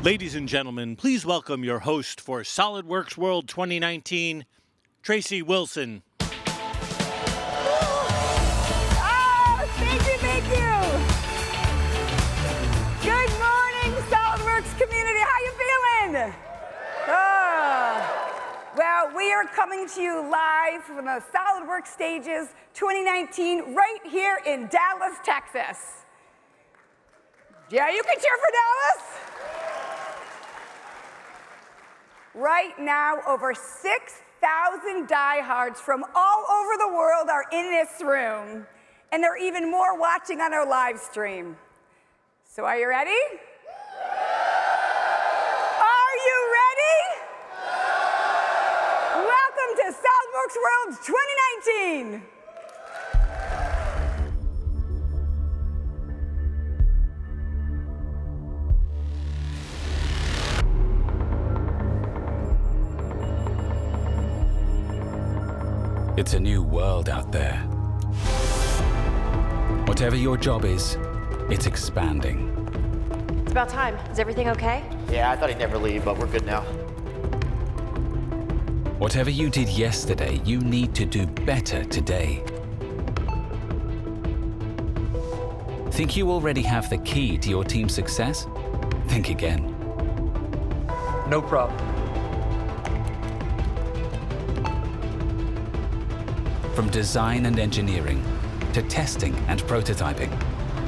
Ladies and gentlemen, please welcome your host for SOLIDWORKS World 2019, Tracy Wilson. Oh, thank you. Good morning, SOLIDWORKS community. How you feeling? Well, we are coming to you live from the SOLIDWORKS Stages 2019 right here in Dallas, Texas. Yeah, you can cheer for Dallas. Right now, over 6,000 diehards from all over the world are in this room, and there are even more watching on our live stream. So are you ready? Are you ready? Welcome to SOLIDWORKS World 2019. It's a new world out there. Whatever your job is, it's expanding. It's about time. Is everything okay? Yeah, I thought he'd never leave, but we're good now. Whatever you did yesterday, you need to do better today. Think you already have the key to your team's success? Think again. No problem. From design and engineering, to testing and prototyping,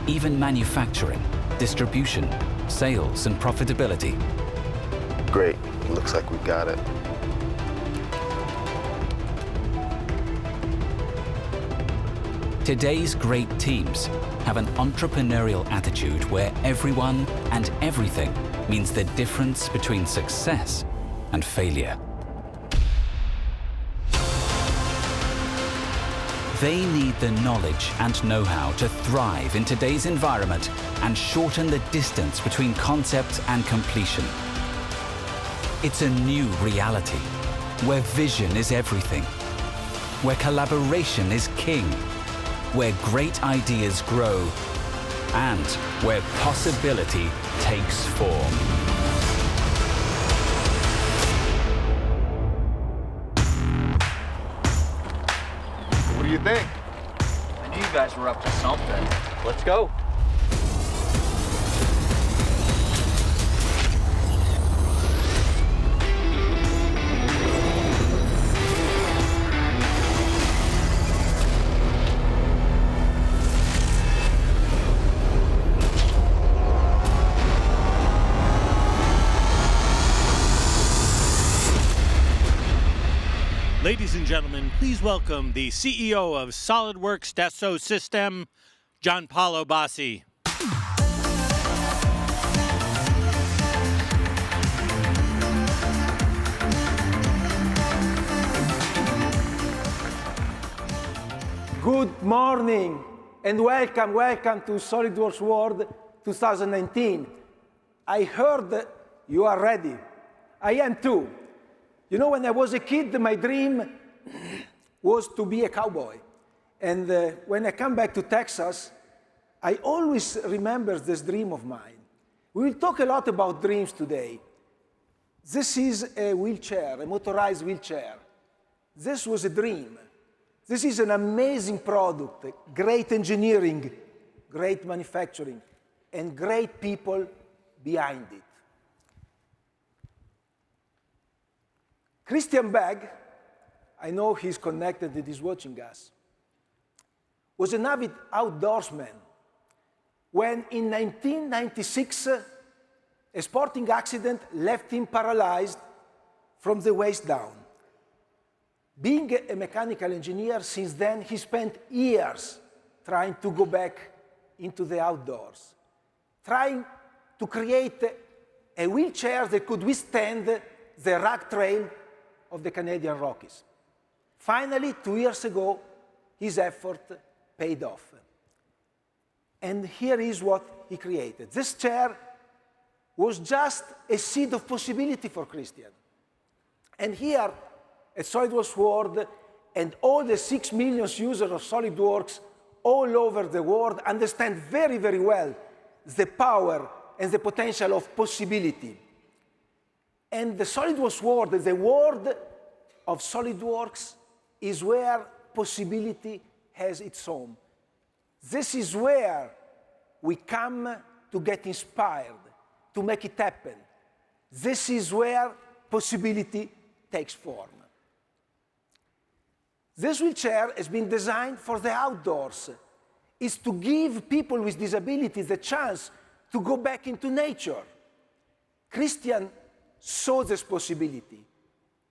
even manufacturing, distribution, sales and profitability. Great, looks like we got it. Today's great teams have an entrepreneurial attitude where everyone and everything means the difference between success and failure. They need the knowledge and know-how to thrive in today's environment and shorten the distance between concept and completion. It's a new reality, where vision is everything, where collaboration is king, where great ideas grow, and where possibility takes form. What do you think? I knew you guys were up to something. Let's go. Ladies and gentlemen, please welcome the CEO of SOLIDWORKS Dassault System, Gianpaolo Bassi. Good morning and welcome to SOLIDWORKS World 2019. I heard you are ready. I am too. You know, when I was a kid, my dream was to be a cowboy. And when I come back to Texas, I always remember this dream of mine. We will talk a lot about dreams today. This is a wheelchair, a motorized wheelchair. This was a dream. This is an amazing product, great engineering, great manufacturing, and great people behind it. Christian Begg, I know he's connected and he's watching us, was an avid outdoorsman when in 1996, a sporting accident left him paralyzed from the waist down. Being a mechanical engineer, since then, he spent years trying to go back into the outdoors, trying to create a wheelchair that could withstand the rugged trail of the Canadian Rockies. Finally, 2 years ago, his effort paid off. And here is what he created. This chair was just a seed of possibility for Christian. And here at SOLIDWORKS World and all the 6 million users of SOLIDWORKS all over the world understand very, very well the power and the potential of possibility. And the SOLIDWORKS world, the world of SOLIDWORKS, is where possibility has its home. This is where we come to get inspired, to make it happen. This is where possibility takes form. This wheelchair has been designed for the outdoors. It's to give people with disabilities the chance to go back into nature. Christian saw this possibility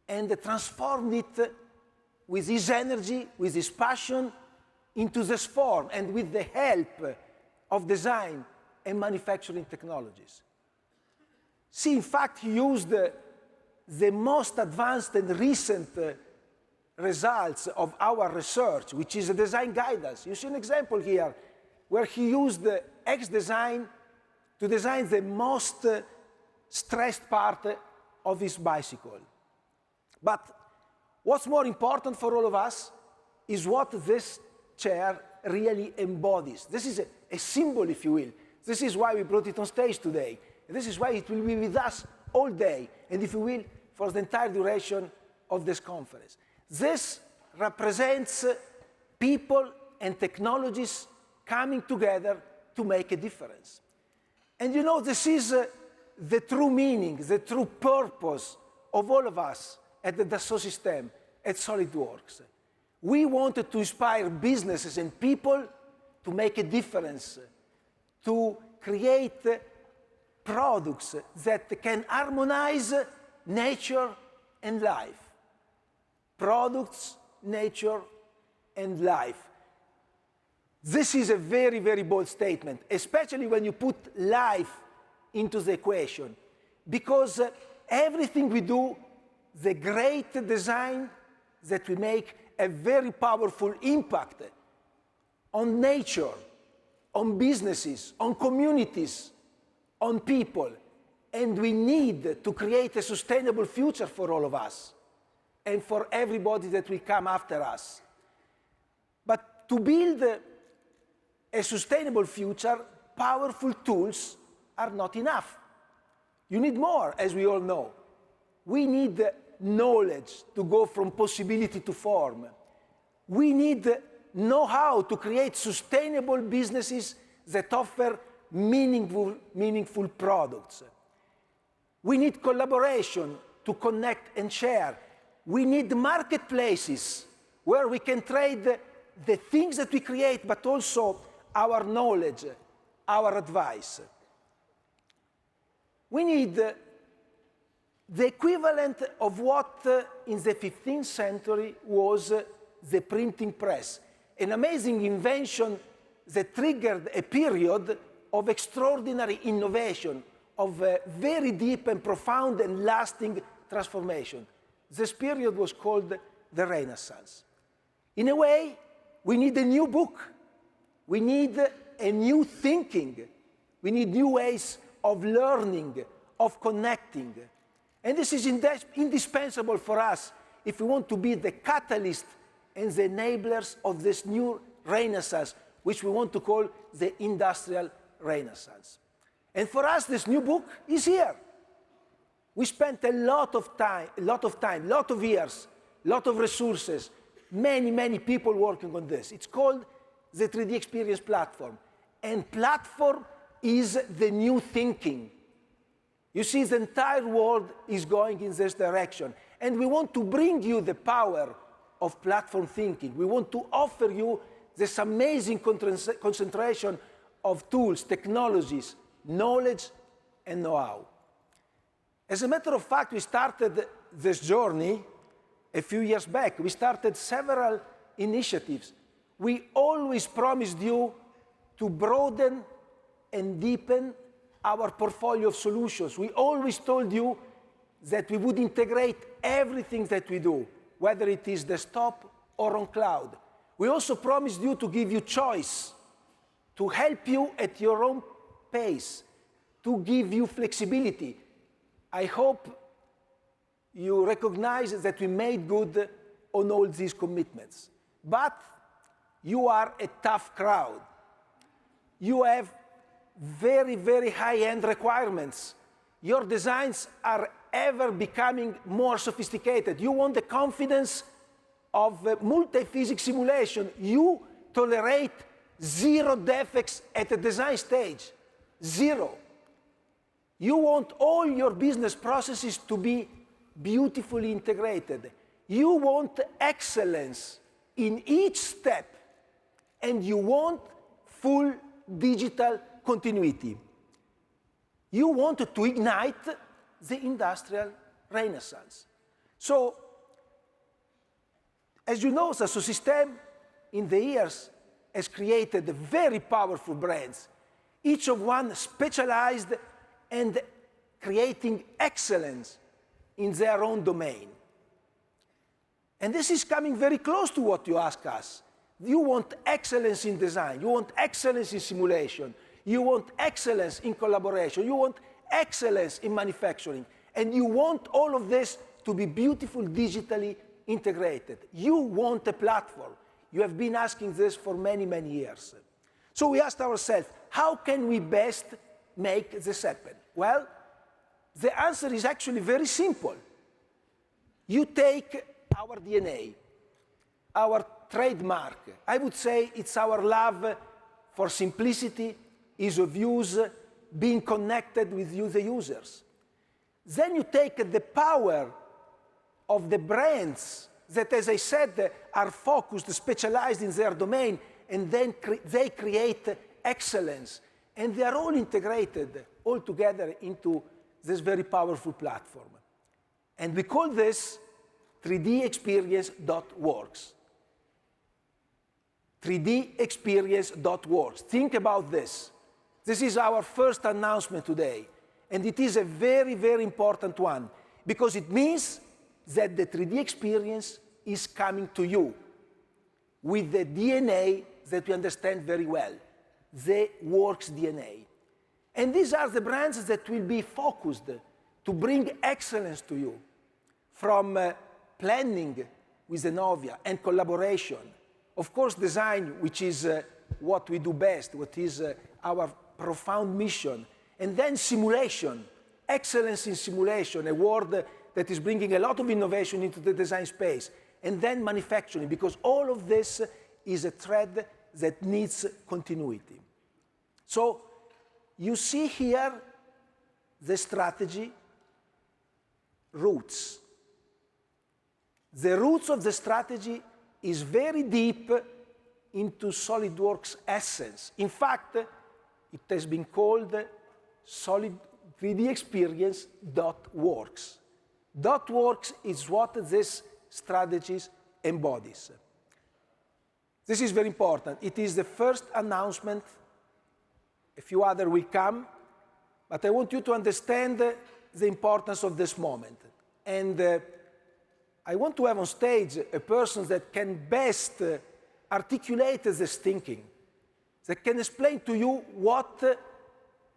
and transformed it with his energy, with his passion, into this form, and with the help of design and manufacturing technologies. See, in fact, he used the most advanced and recent results of our research, which is a design guidance. You see an example here where he used the X-Design to design the most stressed part of his bicycle. But what's more important for all of us is what this chair really embodies. This is a symbol, if you will. This is why we brought it on stage today. And this is why it will be with us all day, and if you will, for the entire duration of this conference. This represents people and technologies coming together to make a difference. And you know, this is the true meaning, the true purpose of all of us at the Dassault Systèmes, at SOLIDWORKS. We wanted to inspire businesses and people to make a difference, to create products that can harmonize nature and life. Products, nature, and life. This is a very, very bold statement, especially when you put life into the equation, because everything we do, the great design that we make, a very powerful impact on nature, on businesses, on communities, on people. And we need to create a sustainable future for all of us and for everybody that will come after us. But to build a sustainable future, powerful tools are not enough. You need more, as we all know. We need knowledge to go from possibility to form. We need know-how to create sustainable businesses that offer meaningful products. We need collaboration to connect and share. We need marketplaces where we can trade the things that we create, but also our knowledge, our advice. We need the equivalent of what in the 15th century was the printing press, an amazing invention that triggered a period of extraordinary innovation, of very deep and profound and lasting transformation. This period was called the Renaissance. In a way, we need a new book. We need a new thinking. We need new ways of learning, of connecting. And this is indispensable for us if we want to be the catalyst and the enablers of this new Renaissance, which we want to call the Industrial Renaissance. And for us, this new book is here. We spent a lot of time, a lot of years, a lot of resources, many people working on this. It's called the 3D Experience Platform. And platform is the new thinking. You see, the entire world is going in this direction. And we want to bring you the power of platform thinking. We want to offer you this amazing concentration of tools, technologies, knowledge, and know-how. As a matter of fact, we started this journey a few years back. We started several initiatives. We always promised you to broaden and deepen our portfolio of solutions. We always told you that we would integrate everything that we do, whether it is desktop or on cloud. We also promised you to give you choice, to help you at your own pace, to give you flexibility. I hope you recognize that we made good on all these commitments. But you are a tough crowd. You have very high-end requirements. your designs are ever becoming more sophisticated. You want the confidence of multi-physics simulation. You tolerate 0 defects at the design stage, 0. You want all your business processes to be beautifully integrated. You want excellence in each step, and you want full digital continuity. You want to ignite the industrial renaissance. So, as you know, the system in the years has created very powerful brands, each of one specialized and creating excellence in their own domain. And this is coming very close to what you ask us. You want excellence in design, you want excellence in simulation, you want excellence in collaboration, you want excellence in manufacturing, and you want all of this to be beautiful digitally integrated. You want a platform. You have been asking this for many, many years. So we asked ourselves, how can we best make this happen? Well, the answer is actually very simple. You take our DNA, our trademark. I would say it's our love for simplicity, ease of use, being connected with you, the users. Then you take the power of the brands that, as I said, are focused, specialized in their domain, and then they create excellence. And they are all integrated all together into this very powerful platform. And we call this 3dexperience.works. 3dexperience.works. Think about this. This is our first announcement today. And it is a very, very important one, because it means that the 3D experience is coming to you with the DNA that we understand very well, the Works DNA. And these are the brands that will be focused to bring excellence to you, from planning with Enovia and collaboration. Of course, design, which is what we do best, what is our profound mission. And then simulation, excellence in simulation, a word that is bringing a lot of innovation into the design space. And then manufacturing, because all of this is a thread that needs continuity. So you see here the strategy roots. The roots of the strategy is very deep into SolidWorks' essence. In fact, it has been called 3dexperience.works. .works is what this strategy embodies. This is very important. It is the first announcement. A few others will come, but I want you to understand the importance of this moment. And I want to have on stage a person that can best articulate this thinking, that can explain to you what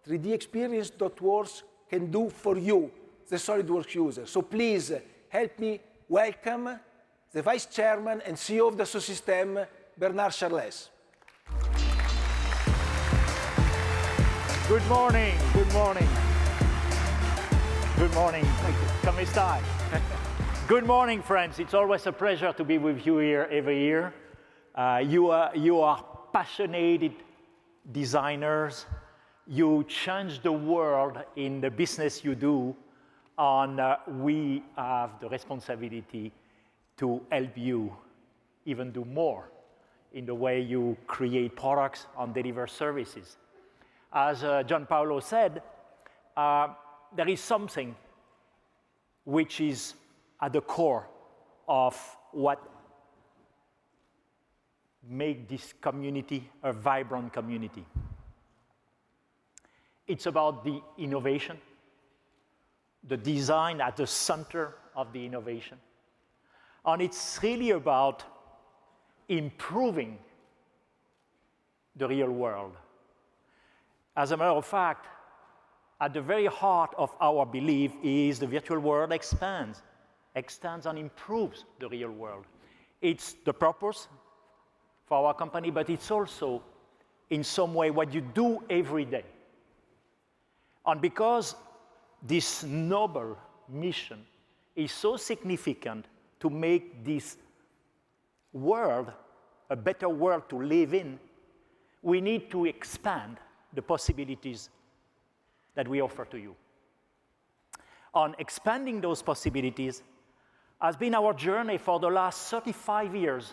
3dexperience.works can do for you, the SolidWorks user. So please help me welcome the Vice Chairman and CEO of the System, Bernard Charles. Good morning, good morning. Good morning. Come stai? Good morning, friends. It's always a pleasure to be with you here every year. You are passionate designers. You change the world in the business you do, and we have the responsibility to help you even do more in the way you create products and deliver services. As Gianpaolo said, there is something which is at the core of what makes this community a vibrant community. It's about the innovation, the design at the center of the innovation. And it's really about improving the real world. As a matter of fact, at the very heart of our belief is the virtual world expands and improves the real world. It's the purpose for our company, but it's also, in some way, what you do every day. And because this noble mission is so significant to make this world a better world to live in, we need to expand the possibilities that we offer to you. On expanding those possibilities has been our journey for the last 35 years.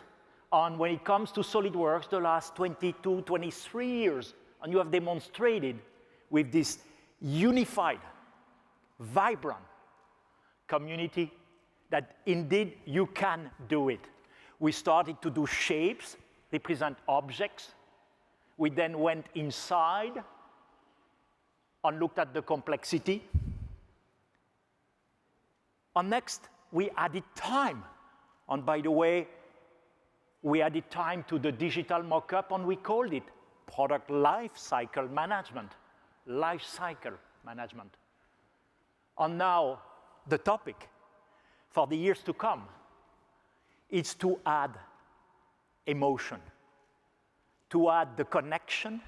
On when it comes to SolidWorks, the last 22, 23 years, and you have demonstrated with this unified, vibrant community that indeed you can do it. We started to do shapes, represent objects. We then went inside and looked at the complexity. And next, we added time. And by the way, we added time to the digital mock-up, and we called it product life cycle management. Life cycle management. And now, the topic for the years to come is to add emotion, to add the connection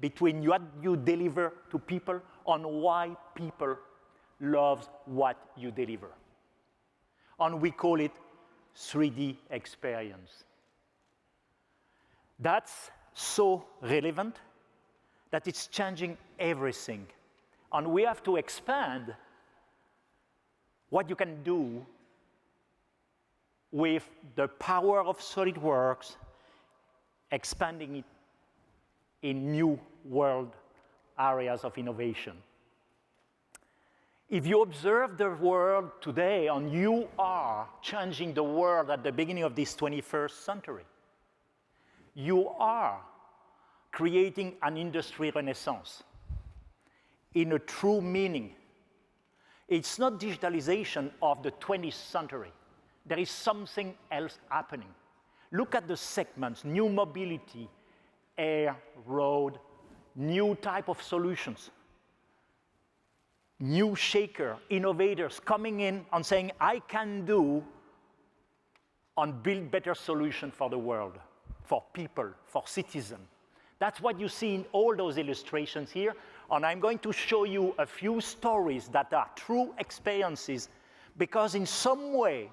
between what you deliver to people and why people love what you deliver. And we call it 3D experience. That's so relevant that it's changing everything. And we have to expand what you can do with the power of SolidWorks, expanding it in new world areas of innovation. If you observe the world today, and you are changing the world at the beginning of this 21st century, you are creating an industry renaissance in a true meaning. It's not digitalization of the 20th century. There is something else happening. Look at the segments: new mobility, air, road, new type of solutions, new shaker, innovators coming in and saying, I can do and build better solutions for the world, for people, for citizens. That's what you see in all those illustrations here. And I'm going to show you a few stories that are true experiences, because in some way,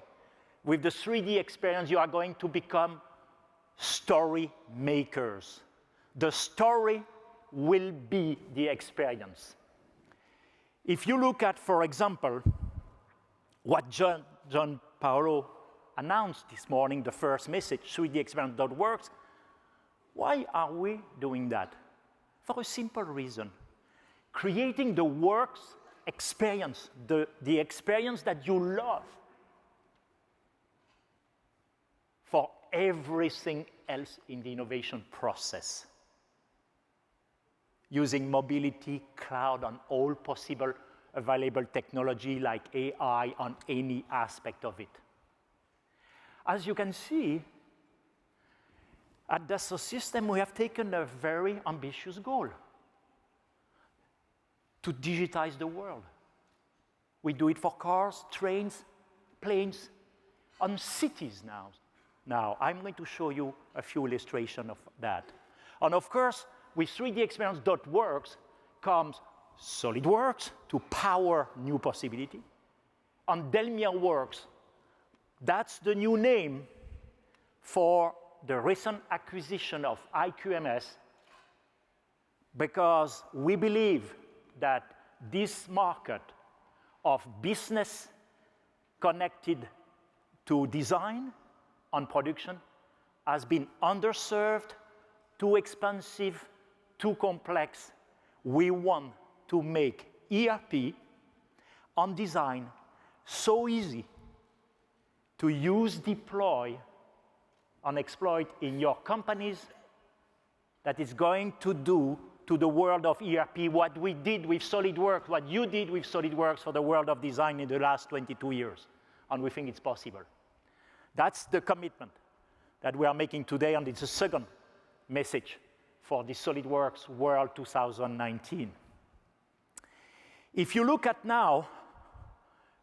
with the 3D experience, you are going to become story makers. The story will be the experience. If you look at, for example, what John Paolo announced this morning, the first message, 3D experience.works, why are we doing that? For a simple reason. Creating the works experience, the experience that you love, for everything else in the innovation process. Using mobility, cloud, and all possible available technology like AI on any aspect of it. As you can see, at Dassault Systèmes, we have taken a very ambitious goal to digitize the world. We do it for cars, trains, planes, and cities now. Now, I'm going to show you a few illustrations of that. And of course, with 3D experience.works comes SolidWorks to power new possibility, and Delmia Works. That's the new name for the recent acquisition of IQMS, because we believe that this market of business connected to design and production has been underserved, too expensive, too complex. We want to make ERP and design so easy to use, deploy, and exploit in your companies that is going to do to the world of ERP what we did with SolidWorks, what you did with SolidWorks for the world of design in the last 22 years. And we think it's possible. That's the commitment that we are making today, and it's the second message for the SolidWorks World 2019. If you look at now,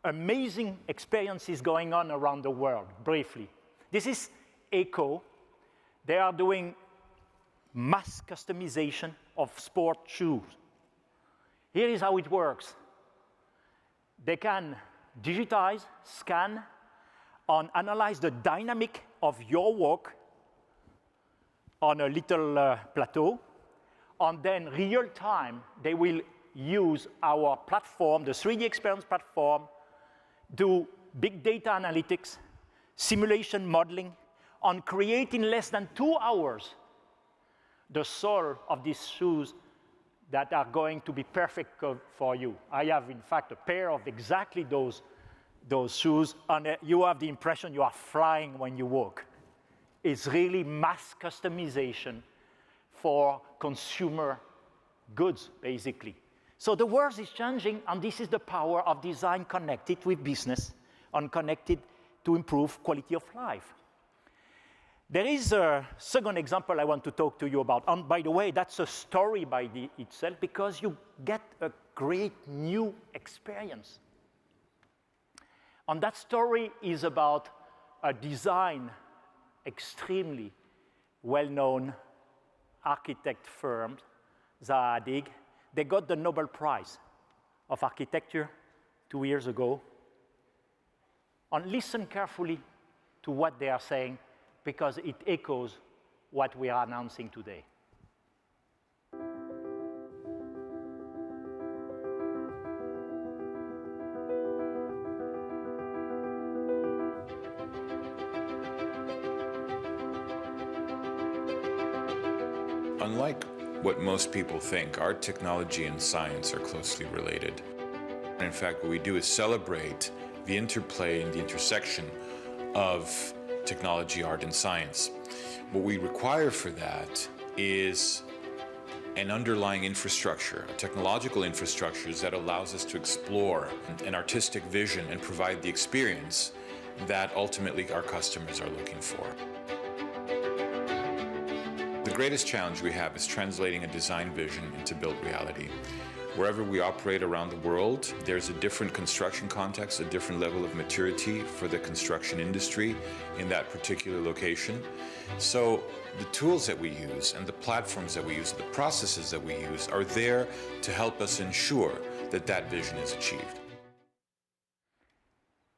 amazing experiences going on around the world, briefly. This is ECO. They are doing mass customization of sport shoes. Here is how it works. They can digitize, scan, and analyze the dynamic of your work on a little plateau. And then real time, they will use our platform, the 3D experience platform, do big data analytics, simulation modeling, and create in less than 2 hours the sole of these shoes that are going to be perfect for you. I have, in fact, a pair of exactly those shoes, and you have the impression you are flying when you walk. It's really mass customization for consumer goods, basically. So the world is changing, and this is the power of design connected with business and connected to improve quality of life. There is a second example I want to talk to you about. And by the way, that's a story by itself, because you get a great new experience. And that story is about a design extremely well-known architect firm, Zaha Hadid. They got the Nobel Prize of Architecture 2 years ago. And listen carefully to what they are saying, because it echoes what we are announcing today. Unlike what most people think, art, technology, and science are closely related. And in fact, what we do is celebrate the interplay and the intersection of technology, art, and science. What we require for that is an underlying infrastructure, a technological infrastructure that allows us to explore an artistic vision and provide the experience that ultimately our customers are looking for. The greatest challenge we have is translating a design vision into built reality. Wherever we operate around the world, there's a different construction context, a different level of maturity for the construction industry in that particular location. So the tools that we use and the platforms that we use, the processes that we use are there to help us ensure that that vision is achieved.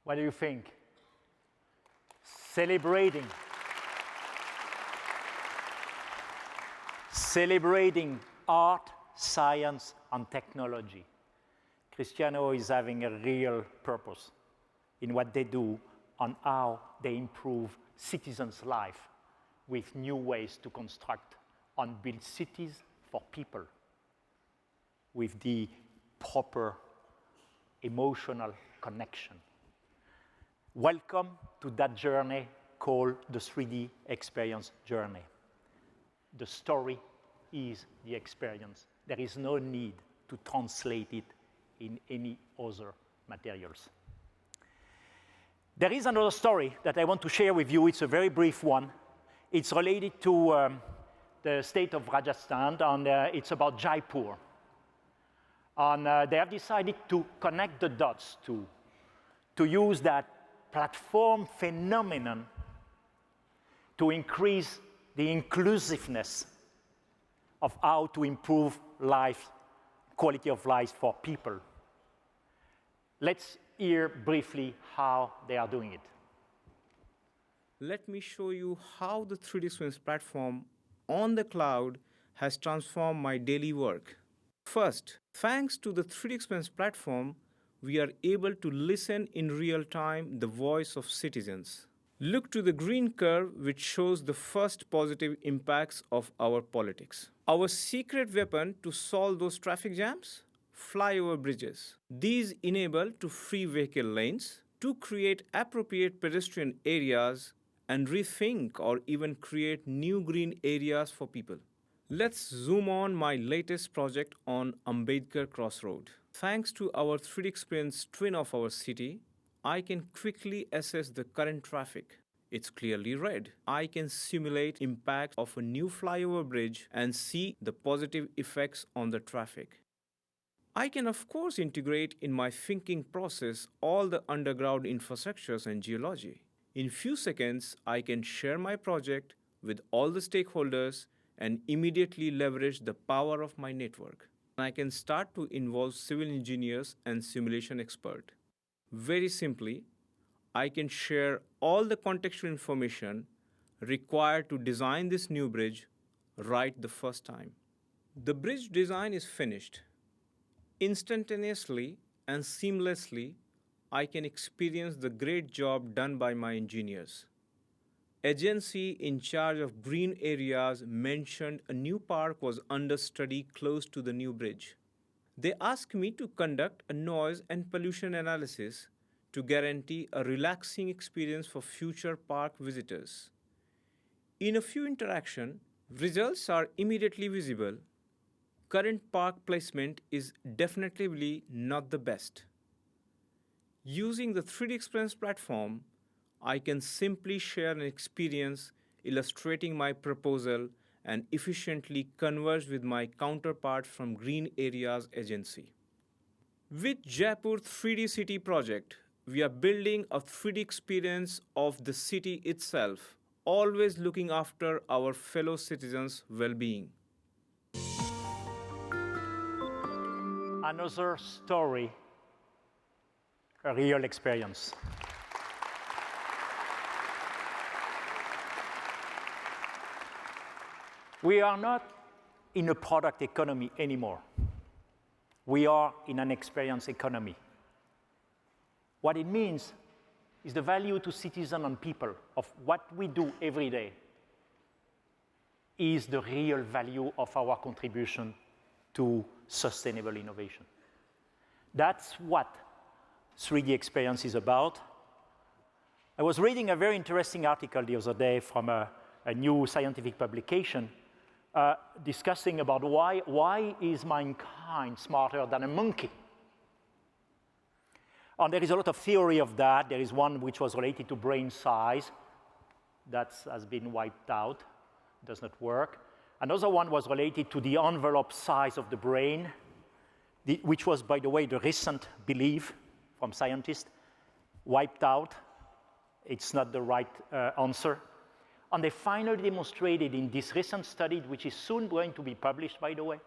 What do you think? Celebrating art, science, and technology. Cristiano is having a real purpose in what they do and how they improve citizens' life with new ways to construct and build cities for people with the proper emotional connection. Welcome to that journey called the 3D experience journey. The story is the experience. There is no need to translate it in any other materials. There is another story that I want to share with you. It's a very brief one. It's related to the state of Rajasthan, and it's about Jaipur. And they have decided to connect the dots to use that platform phenomenon to increase the inclusiveness of how to improve life, quality of life for people. Let's hear briefly how they are doing it. Let me show you how the 3D Experience platform on the cloud has transformed my daily work. First, thanks to the 3D Experience platform, we are able to listen in real time the voice of citizens. Look to the green curve, which shows the first positive impacts of our politics. Our secret weapon to solve those traffic jams? Flyover bridges. These enable to free vehicle lanes, to create appropriate pedestrian areas, and rethink or even create new green areas for people. Let's zoom on my latest project on Ambedkar Crossroad. Thanks to our 3D Experience twin of our city, I can quickly assess the current traffic. It's clearly red. I can simulate impact of a new flyover bridge and see the positive effects on the traffic. I can of course integrate in my thinking process all the underground infrastructures and geology. In few seconds, I can share my project with all the stakeholders and immediately leverage the power of my network. I can start to involve civil engineers and simulation experts. Very simply, I can share all the contextual information required to design this new bridge right the first time. The bridge design is finished. Instantaneously and seamlessly, I can experience the great job done by my engineers. Agency in charge of green areas mentioned a new park was under study close to the new bridge. They asked me to conduct a noise and pollution analysis to guarantee a relaxing experience for future park visitors. In a few interactions, results are immediately visible. Current park placement is definitely not the best. Using the 3D Experience platform, I can simply share an experience illustrating my proposal and efficiently converge with my counterpart from Green Areas Agency. With Jaipur 3D City project, we are building a 3D experience of the city itself, always looking after our fellow citizens' well-being. Another story, a real experience. We are not in a product economy anymore. We are in an experience economy. What it means is the value to citizens and people of what we do every day is the real value of our contribution to sustainable innovation. That's what 3D Experience is about. I was reading a very interesting article the other day from a new scientific publication discussing about why is mankind smarter than a monkey? And there is a lot of theory of that. There is one which was related to brain size. That has been wiped out, does not work. Another one was related to the envelope size of the brain, which was, by the way, the recent belief from scientists, wiped out. It's not the right answer. And they finally demonstrated in this recent study, which is soon going to be published, by the way,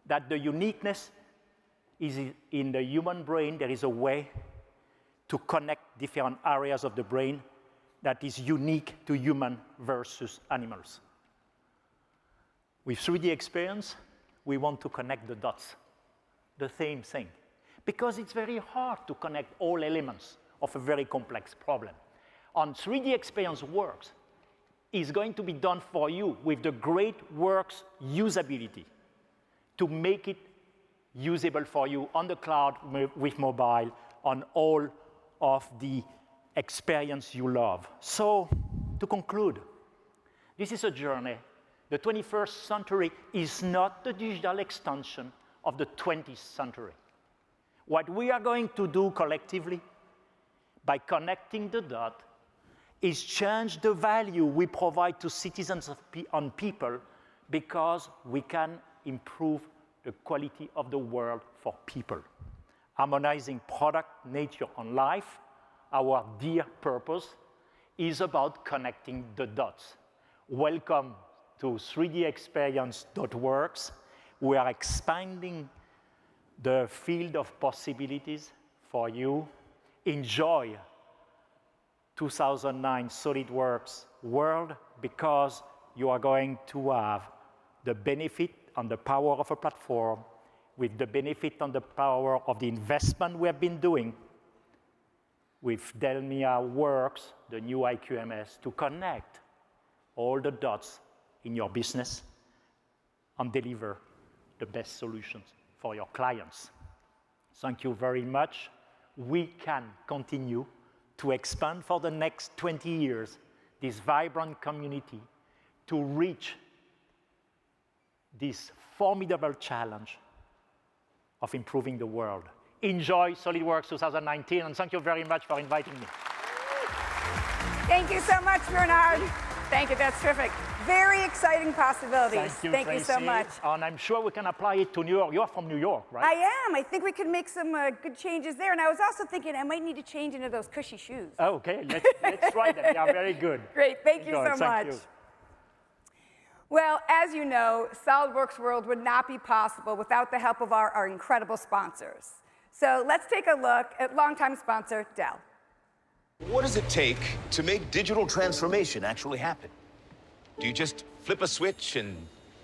that the uniqueness is in the human brain. There is a way to connect different areas of the brain that is unique to human versus animals. With 3D Experience, we want to connect the dots, the same thing, because it's very hard to connect all elements of a very complex problem. And 3D Experience Works is going to be done for you with the great Works usability to make it usable for you on the cloud, with mobile, on all of the experience you love. So, to conclude, this is a journey. The 21st century is not the digital extension of the 20th century. What we are going to do collectively by connecting the dots is change the value we provide to citizens and people, because we can improve the quality of the world for people. Harmonizing product, nature, and life, our dear purpose, is about connecting the dots. Welcome to 3dexperience.works. We are expanding the field of possibilities for you. Enjoy 2009 SOLIDWORKS World, because you are going to have the benefit and the power of a platform with the benefit and the power of the investment we have been doing with Delmia Works, the new IQMS, to connect all the dots in your business and deliver the best solutions for your clients. Thank you very much. We can continue to expand for the next 20 years this vibrant community to reach this formidable challenge of improving the world. Enjoy SOLIDWORKS 2019, and thank you very much for inviting me. Thank you so much, Bernard. Thank you, that's terrific. Very exciting possibilities. Thank you so much. And I'm sure we can apply it to New York. You're from New York, right? I am. I think we can make some good changes there. And I was also thinking I might need to change into those cushy shoes. Okay, let's try them. They are very good. Great, thank you so much. Well, as you know, SOLIDWORKS World would not be possible without the help of our incredible sponsors. So let's take a look at longtime sponsor, Dell. What does it take to make digital transformation actually happen? Do you just flip a switch and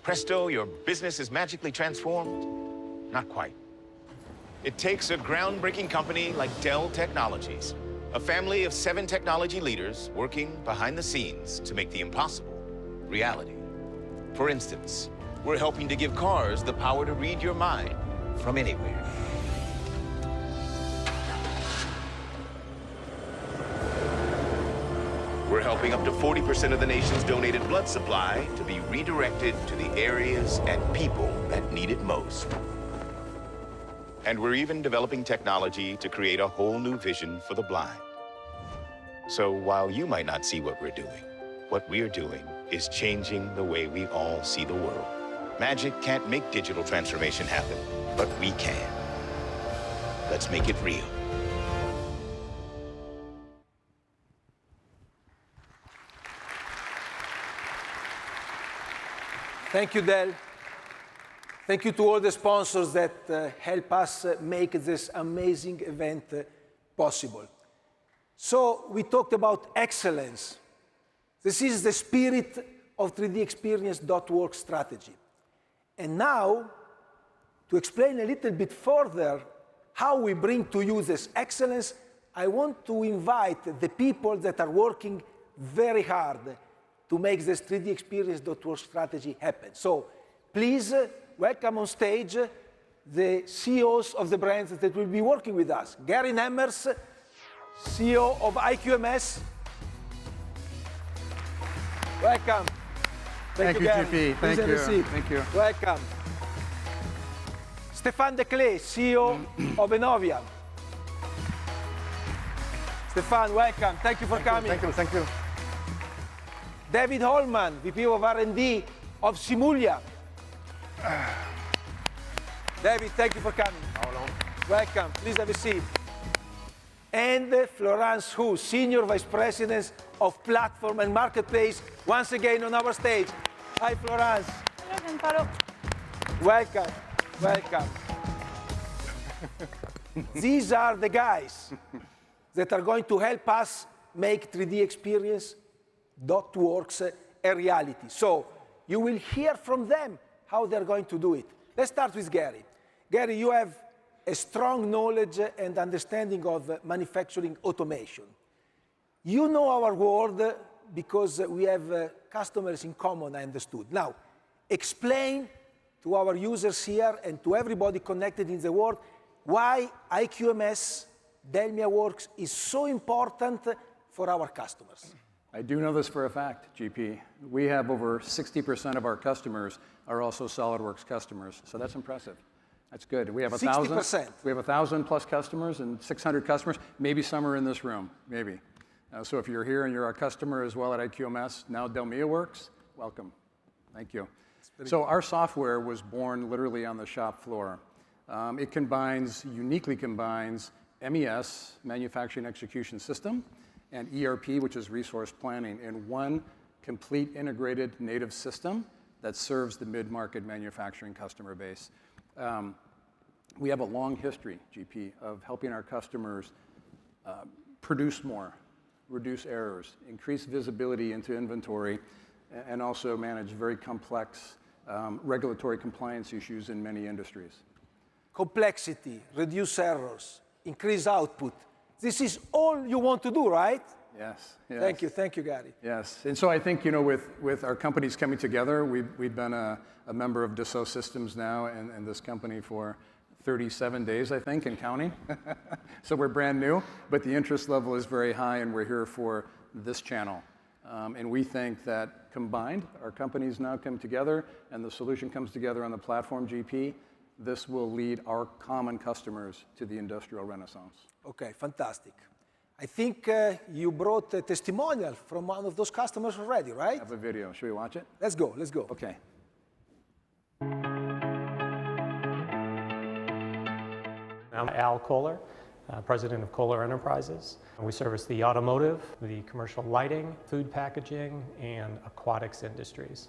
presto, your business is magically transformed? Not quite. It takes a groundbreaking company like Dell Technologies, a family of 7 technology leaders working behind the scenes to make the impossible reality. For instance, we're helping to give cars the power to read your mind from anywhere. We're helping up to 40% of the nation's donated blood supply to be redirected to the areas and people that need it most. And we're even developing technology to create a whole new vision for the blind. So while you might not see what we're doing is changing the way we all see the world. Magic can't make digital transformation happen, but we can. Let's make it real. Thank you, Dell. Thank you to all the sponsors that help us make this amazing event possible. So we talked about excellence. This is the spirit of 3DExperience.work strategy. And now, to explain a little bit further how we bring to you this excellence, I want to invite the people that are working very hard to make this 3DExperience.work strategy happen. So please welcome on stage the CEOs of the brands that will be working with us. Gary Nemmers, CEO of IQMS. Welcome. Thank you, Gary. GP. Thank you. Thank you. Welcome. Stéphane Declé, CEO of Enovia. Stéphane, welcome. Thank you for coming. Thank you. Thank you. David Holman, VP of R&D of Simulia. David, thank you for coming. Welcome. Please have a seat. And Florence Hu, Senior Vice President of Platform and Marketplace, once again on our stage. Hi, Florence. Welcome. Welcome. These are the guys that are going to help us make 3DExperience.works a reality. So you will hear from them how they're going to do it. Let's start with Gary. Gary, you have a strong knowledge and understanding of manufacturing automation. You know our world because we have customers in common, I understood. Now, explain to our users here and to everybody connected in the world why IQMS DelmiaWorks is so important for our customers. I do know this for a fact, GP. We have over 60% of our customers are also SolidWorks customers, so that's impressive. That's good. We have 60%. We have 1,000 plus customers and 600 customers. Maybe some are in this room, maybe. So if you're here and you're a customer as well at IQMS, now DelmiaWorks, welcome. Thank you. So our software was born literally on the shop floor. It uniquely combines MES, Manufacturing Execution System, and ERP, which is Resource Planning, in one complete integrated native system that serves the mid-market manufacturing customer base. We have a long history, GP, of helping our customers produce more, reduce errors, increase visibility into inventory, and also manage very complex regulatory compliance issues in many industries. Complexity, reduce errors, increase output. This is all you want to do, right? Yes. Thank you, Gary. Yes, and so I think, you know, with our companies coming together, we've been a member of Dassault Systems now and this company for 37 days, I think, and counting. So we're brand new, but the interest level is very high, and we're here for this channel. And we think that combined, our companies now come together, and the solution comes together on the platform, GP. This will lead our common customers to the industrial renaissance. Okay, fantastic. I think you brought a testimonial from one of those customers already, right? I have a video. Should we watch it? Let's go. Okay. I'm Al Kohler, president of Kohler Enterprises. We service the automotive, the commercial lighting, food packaging, and aquatics industries.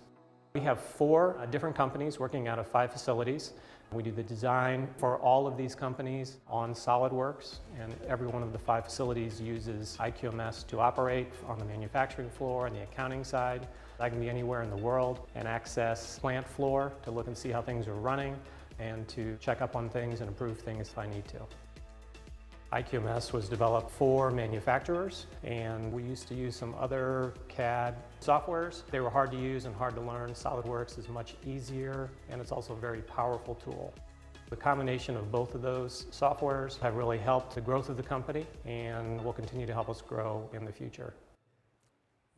We have 4 different companies working out of 5 facilities. We do the design for all of these companies on SolidWorks, and every one of the 5 facilities uses IQMS to operate on the manufacturing floor and the accounting side. I can be anywhere in the world and access plant floor to look and see how things are running and to check up on things and improve things if I need to. IQMS was developed for manufacturers, and we used to use some other CAD softwares. They were hard to use and hard to learn. SolidWorks is much easier, and it's also a very powerful tool. The combination of both of those softwares have really helped the growth of the company and will continue to help us grow in the future.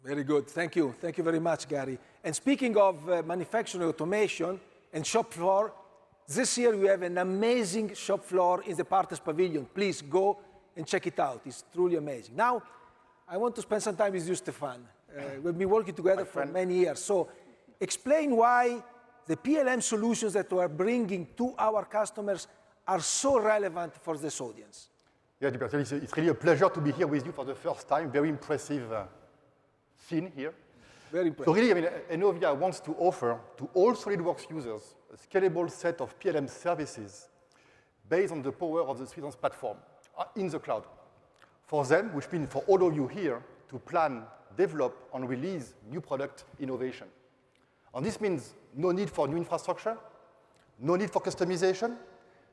Very good. Thank you. Thank you very much, Gary. And speaking of manufacturing automation and shop floor, this year we have an amazing shop floor in the Partners Pavilion. Please go and check it out. It's truly amazing. Now, I want to spend some time with you, Stefan. We've been working together for many years. So explain why the PLM solutions that we are bringing to our customers are so relevant for this audience. Yeah, it's really a pleasure to be here with you for the first time. Very impressive scene here. Very impressive. So really, I mean, Enovia wants to offer to all SolidWorks users a scalable set of PLM services based on the power of the SolidWorks platform in the cloud. For them, which means for all of you here, to plan, develop, and release new product innovation. And this means no need for new infrastructure, no need for customization.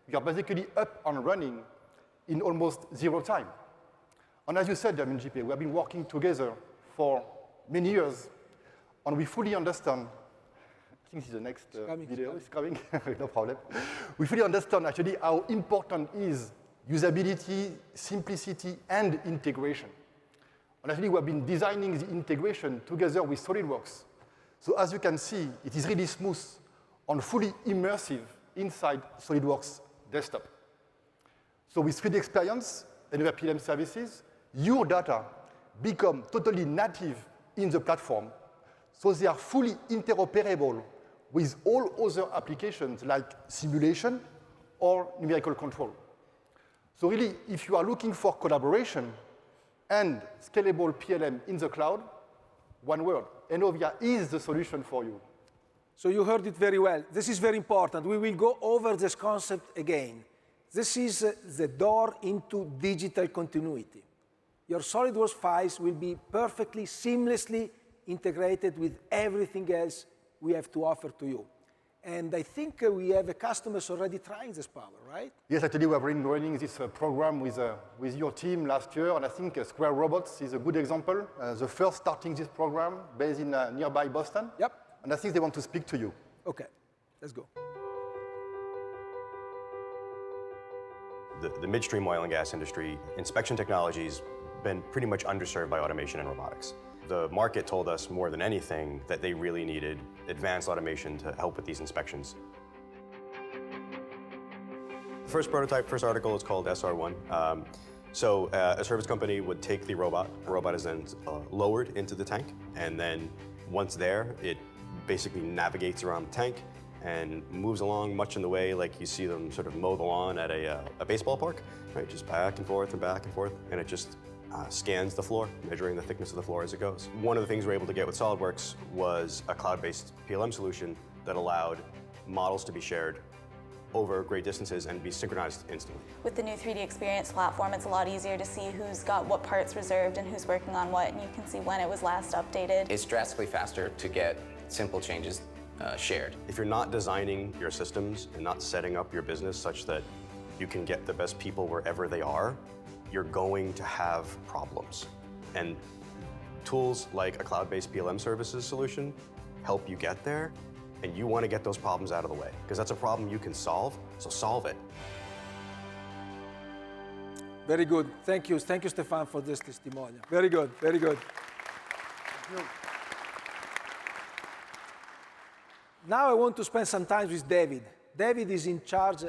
You are basically up and running in almost 0 time. And as you said, I mean, JP, we have been working together for many years, and we fully understand. I think this is the next video. It's coming. No problem. We fully understand actually how important is usability, simplicity, and integration. And actually, we have been designing the integration together with SolidWorks. So as you can see, it is really smooth and fully immersive inside SolidWorks desktop. So with 3D experience and other PLM services, your data become totally native in the platform. So they are fully interoperable with all other applications like simulation or numerical control. So really, if you are looking for collaboration and scalable PLM in the cloud, one word, Enovia is the solution for you. So you heard it very well. This is very important. We will go over this concept again. This is the door into digital continuity. Your SolidWorks files will be perfectly, seamlessly integrated with everything else we have to offer to you. And I think we have customers already trying this power, right? Yes, actually, we have been running this program with your team last year, and I think Square Robots is a good example. The first starting this program based in nearby Boston. Yep. And I think they want to speak to you. Okay, let's go. The midstream oil and gas industry, inspection technology's been pretty much underserved by automation and robotics. The market told us more than anything that they really needed advanced automation to help with these inspections. The first prototype, first article is called SR1. A service company would take the robot is then lowered into the tank, and then once there, it basically navigates around the tank and moves along much in the way like you see them sort of mow the lawn at a baseball park, right? Just back and forth, and it just scans the floor, measuring the thickness of the floor as it goes. One of the things we were able to get with SolidWorks was a cloud-based PLM solution that allowed models to be shared over great distances and be synchronized instantly. With the new 3D Experience platform, it's a lot easier to see who's got what parts reserved and who's working on what, and you can see when it was last updated. It's drastically faster to get simple changes shared. If you're not designing your systems and not setting up your business such that you can get the best people wherever they are, you're going to have problems. And tools like a cloud-based PLM services solution help you get there, and you want to get those problems out of the way, because that's a problem you can solve, so solve it. Very good. Thank you. Thank you, Stefan, for this testimonial. Very good. Very good. Now I want to spend some time with David. David is in charge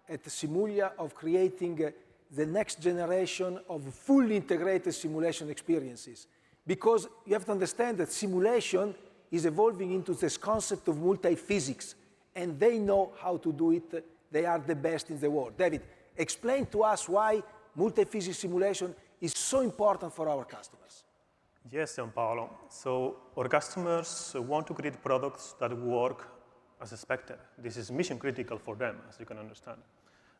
at Simulia of creating the next generation of fully integrated simulation experiences. Because you have to understand that simulation is evolving into this concept of multi-physics, and they know how to do it. They are the best in the world. David, explain to us why multi-physics simulation is so important for our customers. Yes, Gianpaolo. So our customers want to create products that work as expected. This is mission critical for them, as you can understand.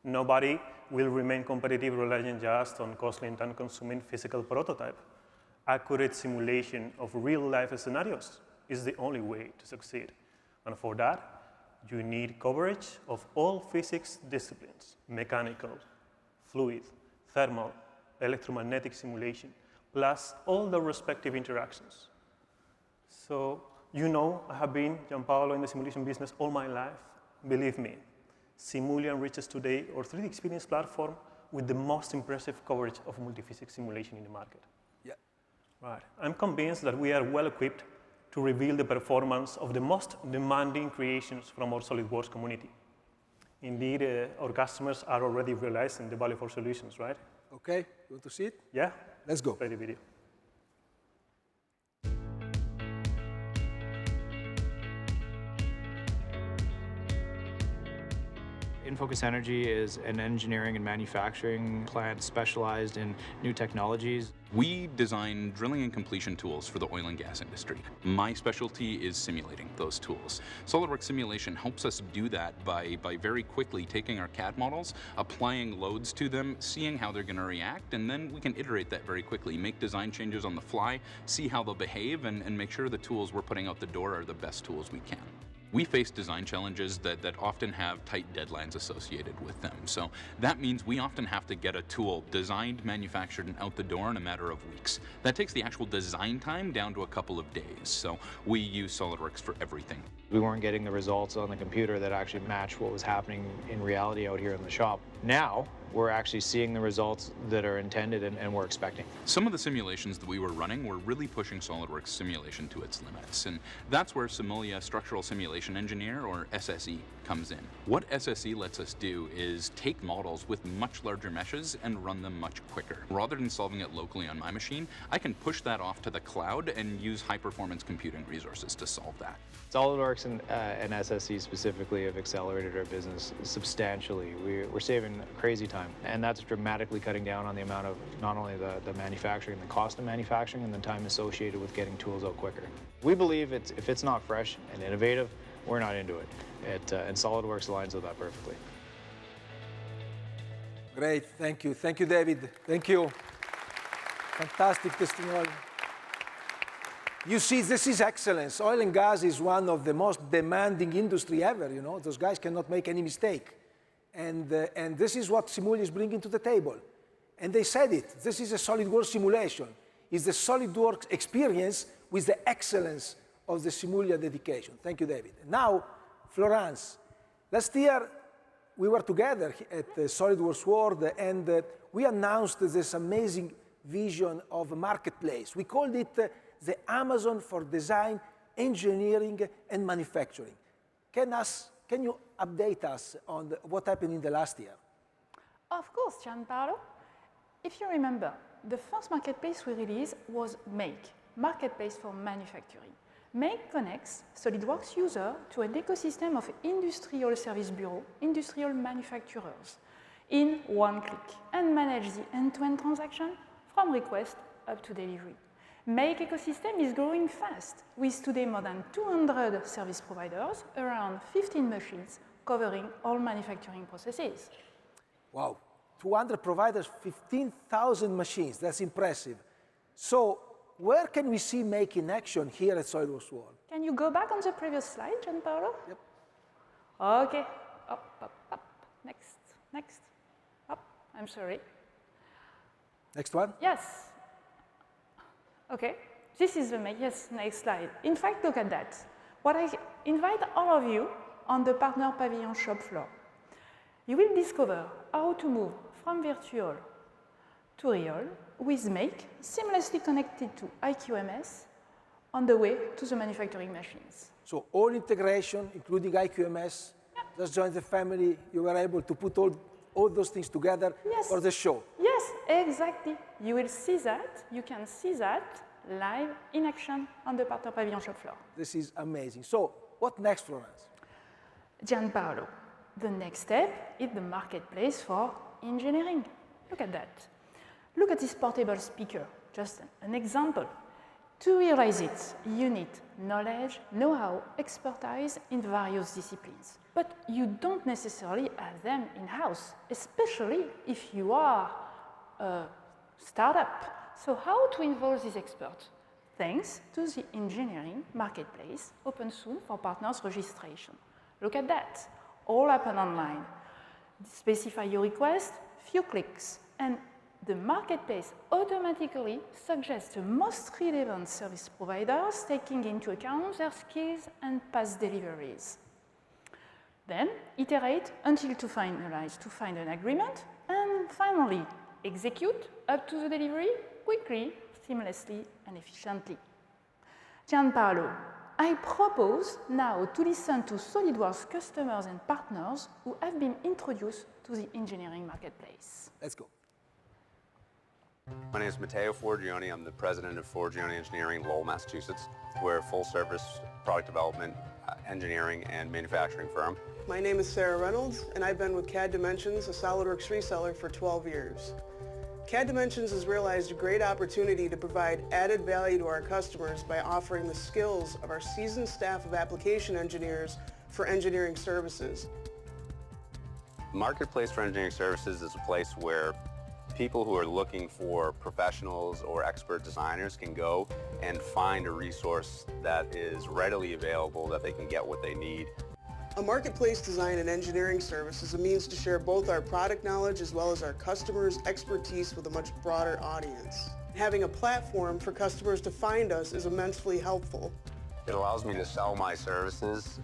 Nobody will remain competitive relying just on costly and time-consuming physical prototype. Accurate simulation of real-life scenarios is the only way to succeed. And for that, you need coverage of all physics disciplines: mechanical, fluid, thermal, electromagnetic simulation, plus all the respective interactions. So, you know, I have been, Gianpaolo, in the simulation business all my life. Believe me, Simulian reaches today our 3D experience platform with the most impressive coverage of multi-physics simulation in the market. Yeah. Right. I'm convinced that we are well equipped to reveal the performance of the most demanding creations from our SolidWorks community. Indeed, our customers are already realizing the value of our solutions, right? Okay, you want to see it? Yeah. Let's go. Play the video. Infocus Energy is an engineering and manufacturing plant specialized in new technologies. We design drilling and completion tools for the oil and gas industry. My specialty is simulating those tools. SolidWorks Simulation helps us do that by very quickly taking our CAD models, applying loads to them, seeing how they're going to react, and then we can iterate that very quickly, make design changes on the fly, see how they'll behave, and make sure the tools we're putting out the door are the best tools we can. We face design challenges that often have tight deadlines associated with them. So that means we often have to get a tool designed, manufactured, and out the door in a matter of weeks. That takes the actual design time down to a couple of days. So we use SolidWorks for everything. We weren't getting the results on the computer that actually matched what was happening in reality out here in the shop. Now, we're actually seeing the results that are intended and we're expecting. Some of the simulations that we were running were really pushing SolidWorks simulation to its limits, and that's where Simulia Structural Simulation Engineer, or SSE, comes in. What SSE lets us do is take models with much larger meshes and run them much quicker. Rather than solving it locally on my machine, I can push that off to the cloud and use high-performance computing resources to solve that. SolidWorks and SSE specifically have accelerated our business substantially. We're saving crazy time, and that's dramatically cutting down on the amount of not only the manufacturing, the cost of manufacturing, and the time associated with getting tools out quicker. We believe if it's not fresh and innovative, we're not into it. And SolidWorks aligns with that perfectly. Great, thank you. Thank you, David. Thank you. Fantastic testimony. You see, this is excellence. Oil and gas is one of the most demanding industry ever, you know. Those guys cannot make any mistake. And this is what Simulia is bringing to the table. And they said it. This is a SolidWorks simulation. It's the SolidWorks experience with the excellence of the Simulia dedication. Thank you, David. Now, Florence, last year we were together at SolidWorks World, and we announced this amazing vision of a marketplace. We called it the Amazon for design, engineering, and manufacturing. Can you update us on what happened in the last year? Of course, Gianpaolo. If you remember, the first marketplace we released was Make, Marketplace for Manufacturing. Make connects SolidWorks user to an ecosystem of industrial service bureau, industrial manufacturers, in one click, and manage the end-to-end transaction from request up to delivery. Make ecosystem is growing fast, with today more than 200 service providers, around 15 machines, covering all manufacturing processes. Wow, 200 providers, 15,000 machines, that's impressive. So where can we see Make in action here at SolidWorks World? Can you go back on the previous slide, Gianpaolo? Yep. Okay, up. Next, up, I'm sorry. Next one? Yes. Okay, this is the Make, yes, next slide. In fact, look at that. What I invite all of you on the Partner Pavilion shop floor. You will discover how to move from virtual to real with Make, seamlessly connected to IQMS on the way to the manufacturing machines. So all integration, including IQMS, just join the family. You were able to put all those things together for the show. Yes, exactly. You will see that, you can see that live in action on the Partner Pavilion shop floor. This is amazing. So what next, Florence? Gianpaolo, the next step is the marketplace for engineering. Look at that. Look at this portable speaker, just an example. To realize it, you need knowledge, know-how, expertise in various disciplines. But you don't necessarily have them in-house, especially if you are a startup. So how to involve these experts? Thanks to the engineering marketplace, open soon for partners registration. Look at that, all happen online. Specify your request, few clicks, and the marketplace automatically suggests the most relevant service providers, taking into account their skills and past deliveries. Then iterate until to finalize, to find an agreement, and finally execute up to the delivery quickly, seamlessly, and efficiently. Gianpaolo, I propose now to listen to SOLIDWORKS customers and partners who have been introduced to the engineering marketplace. Let's go. My name is Matteo Forgione. I'm the president of Forgione Engineering, Lowell, Massachusetts. We're a full-service product development, engineering, and manufacturing firm. My name is Sarah Reynolds, and I've been with CAD Dimensions, a SOLIDWORKS reseller, for 12 years. CAD Dimensions has realized a great opportunity to provide added value to our customers by offering the skills of our seasoned staff of application engineers for engineering services. Marketplace for Engineering Services is a place where people who are looking for professionals or expert designers can go and find a resource that is readily available, that they can get what they need. A marketplace design and engineering service is a means to share both our product knowledge as well as our customers' expertise with a much broader audience. Having a platform for customers to find us is immensely helpful. It allows me to sell my services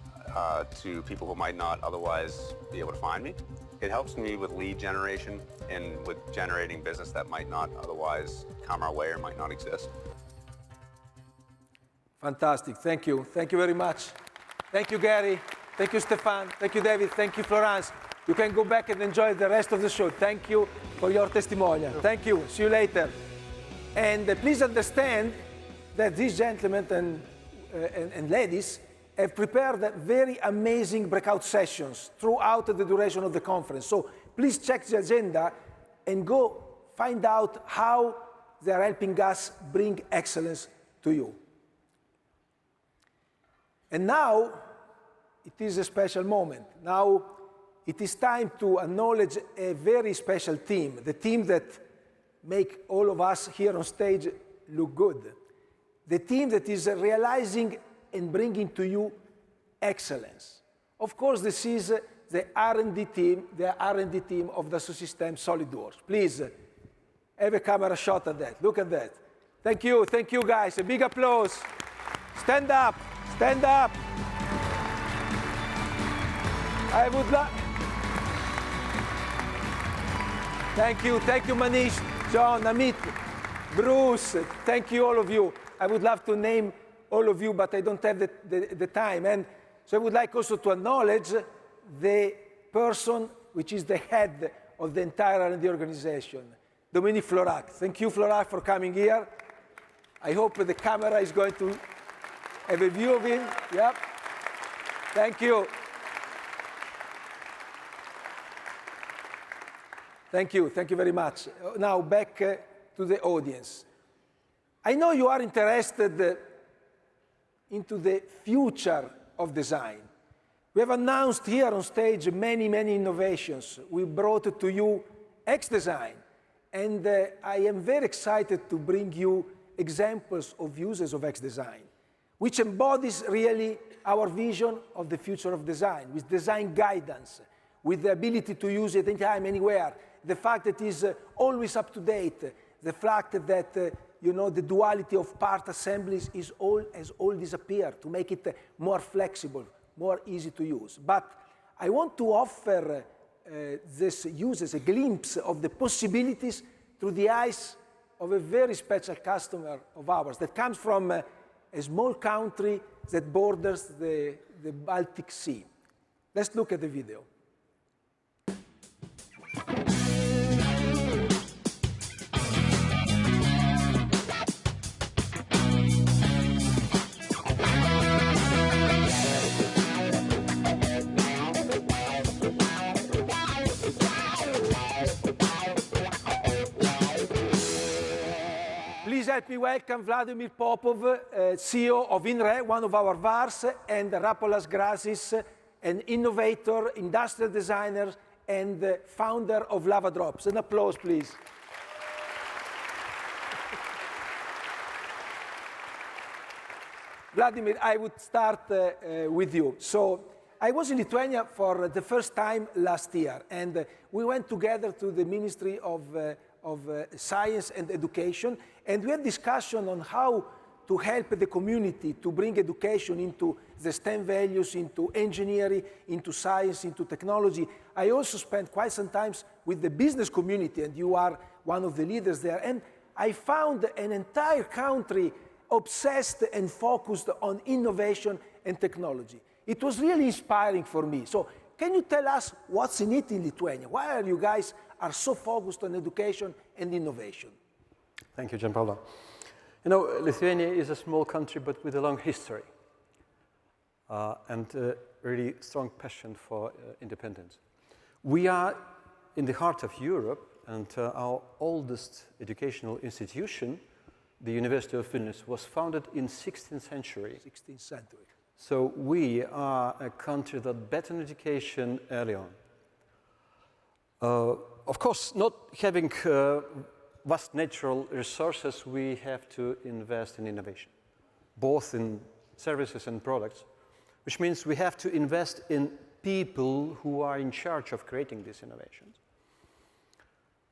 to people who might not otherwise be able to find me. It helps me with lead generation and with generating business that might not otherwise come our way or might not exist. Fantastic, thank you. Thank you very much. Thank you, Gary. Thank you, Stefan. Thank you, David. Thank you, Florence. You can go back and enjoy the rest of the show. Thank you for your testimonial. Thank you. See you later. And please understand that these gentlemen and ladies have prepared very amazing breakout sessions throughout the duration of the conference. So please check the agenda and go find out how they are helping us bring excellence to you. And now, it is a special moment. Now, it is time to acknowledge a very special team, the team that make all of us here on stage look good. The team that is realizing and bringing to you excellence. Of course, this is the R&D team of Dassault Systèmes SolidWorks. Please, have a camera shot at that. Look at that. Thank you guys. A big applause. Stand up, stand up. I would like. Thank you, Manish, John, Amit, Bruce. Thank you, all of you. I would love to name all of you, but I don't have the time. And so I would like also to acknowledge the person which is the head of the entire R&D organization, Dominique Florac. Thank you, Florac, for coming here. I hope the camera is going to have a view of him. Yep. Thank you. Thank you very much. Now back to the audience. I know you are interested into the future of design. We have announced here on stage many innovations. We brought to you X-Design, and I am very excited to bring you examples of uses of X-Design, which embodies really our vision of the future of design, with design guidance, with the ability to use it anytime, anywhere, the fact that it is always up to date, the fact that the duality of part assemblies has all disappeared to make it more flexible, more easy to use. But I want to offer this uses a glimpse of the possibilities through the eyes of a very special customer of ours that comes from a small country that borders the Baltic Sea. Let's look at the video. Please help me welcome Vladimir Popov, CEO of INRE, one of our VARs, and Rapolas Grasis, an innovator, industrial designer, and founder of Lava Drops. An applause, please. Vladimir, I would start with you. So I was in Lithuania for the first time last year, and we went together to the Ministry of Science and Education, and we had discussion on how to help the community to bring education into the STEM values, into engineering, into science, into technology. I also spent quite some time with the business community, and you are one of the leaders there, and I found an entire country obsessed and focused on innovation and technology. It was really inspiring for me. So can you tell us what's in it in Lithuania? Why are you guys so focused on education and innovation? Thank you, Gianpaolo. You know, Lithuania is a small country, but with a long history and a really strong passion for independence. We are in the heart of Europe, and our oldest educational institution, the University of Vilnius, was founded in 16th century. 16th century. So we are a country that bet on education early on. Of course, not having vast natural resources, we have to invest in innovation, both in services and products, which means we have to invest in people who are in charge of creating these innovations.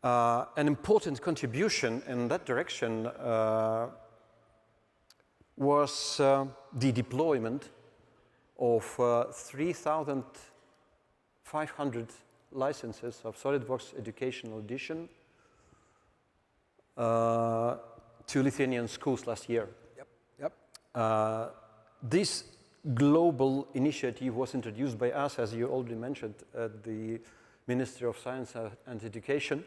An important contribution in that direction was the deployment of 3,500 licenses of SolidWorks Educational Edition to Lithuanian schools last year. Yep. This global initiative was introduced by us, as you already mentioned, at the Ministry of Science and Education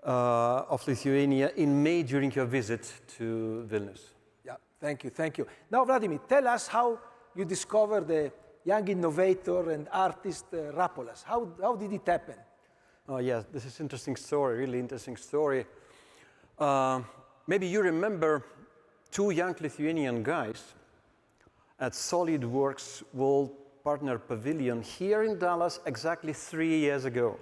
of Lithuania in May during your visit to Vilnius. Yeah, thank you, thank you. Now, Vladimir, tell us how you discovered the young innovator and artist Rapolas. How did it happen? Oh, yes, this is an interesting story, really interesting story. Maybe you remember two young Lithuanian guys at SOLIDWORKS World Partner Pavilion here in Dallas exactly 3 years ago.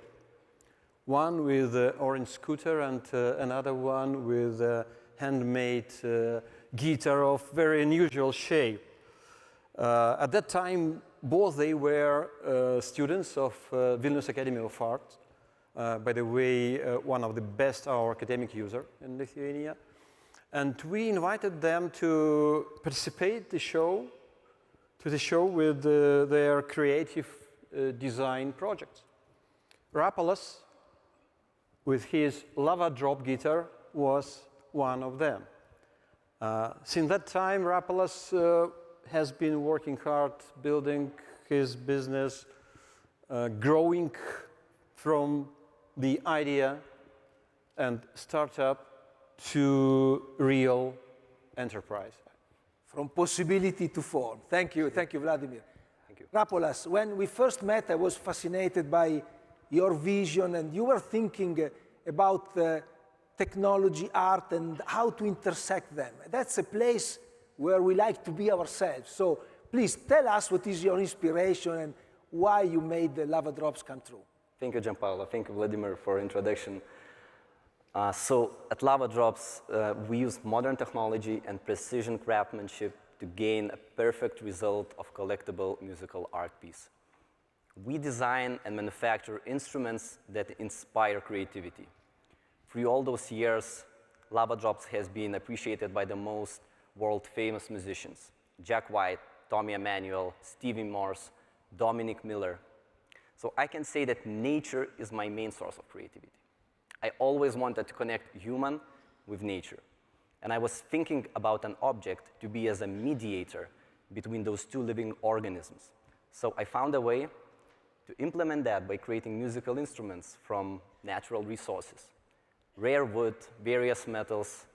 One with an orange scooter and another one with a handmade guitar of very unusual shape. At that time, both they were students of Vilnius Academy of Arts. By the way, one of the best our academic user in Lithuania. And we invited them to participate to the show with their creative design projects. Rapolas, with his lava drop guitar, was one of them. Since that time, Rapolas has been working hard, building his business, growing from the idea and startup to real enterprise. From possibility to form. Thank you, Vladimir. Thank you. Rapolas, when we first met, I was fascinated by your vision, and you were thinking about technology, art, and how to intersect them. That's a place where we like to be ourselves. So please tell us what is your inspiration and why you made the Lava Drops come true. Thank you, Gianpaolo. Thank you, Vladimir, for introduction. So at Lava Drops, we use modern technology and precision craftsmanship to gain a perfect result of collectible musical art piece. We design and manufacture instruments that inspire creativity. Through all those years, Lava Drops has been appreciated by the most world-famous musicians: Jack White, Tommy Emmanuel, Stevie Morse, Dominic Miller. So I can say that nature is my main source of creativity. I always wanted to connect human with nature. And I was thinking about an object to be as a mediator between those two living organisms. So I found a way to implement that by creating musical instruments from natural resources: rare wood, various metals,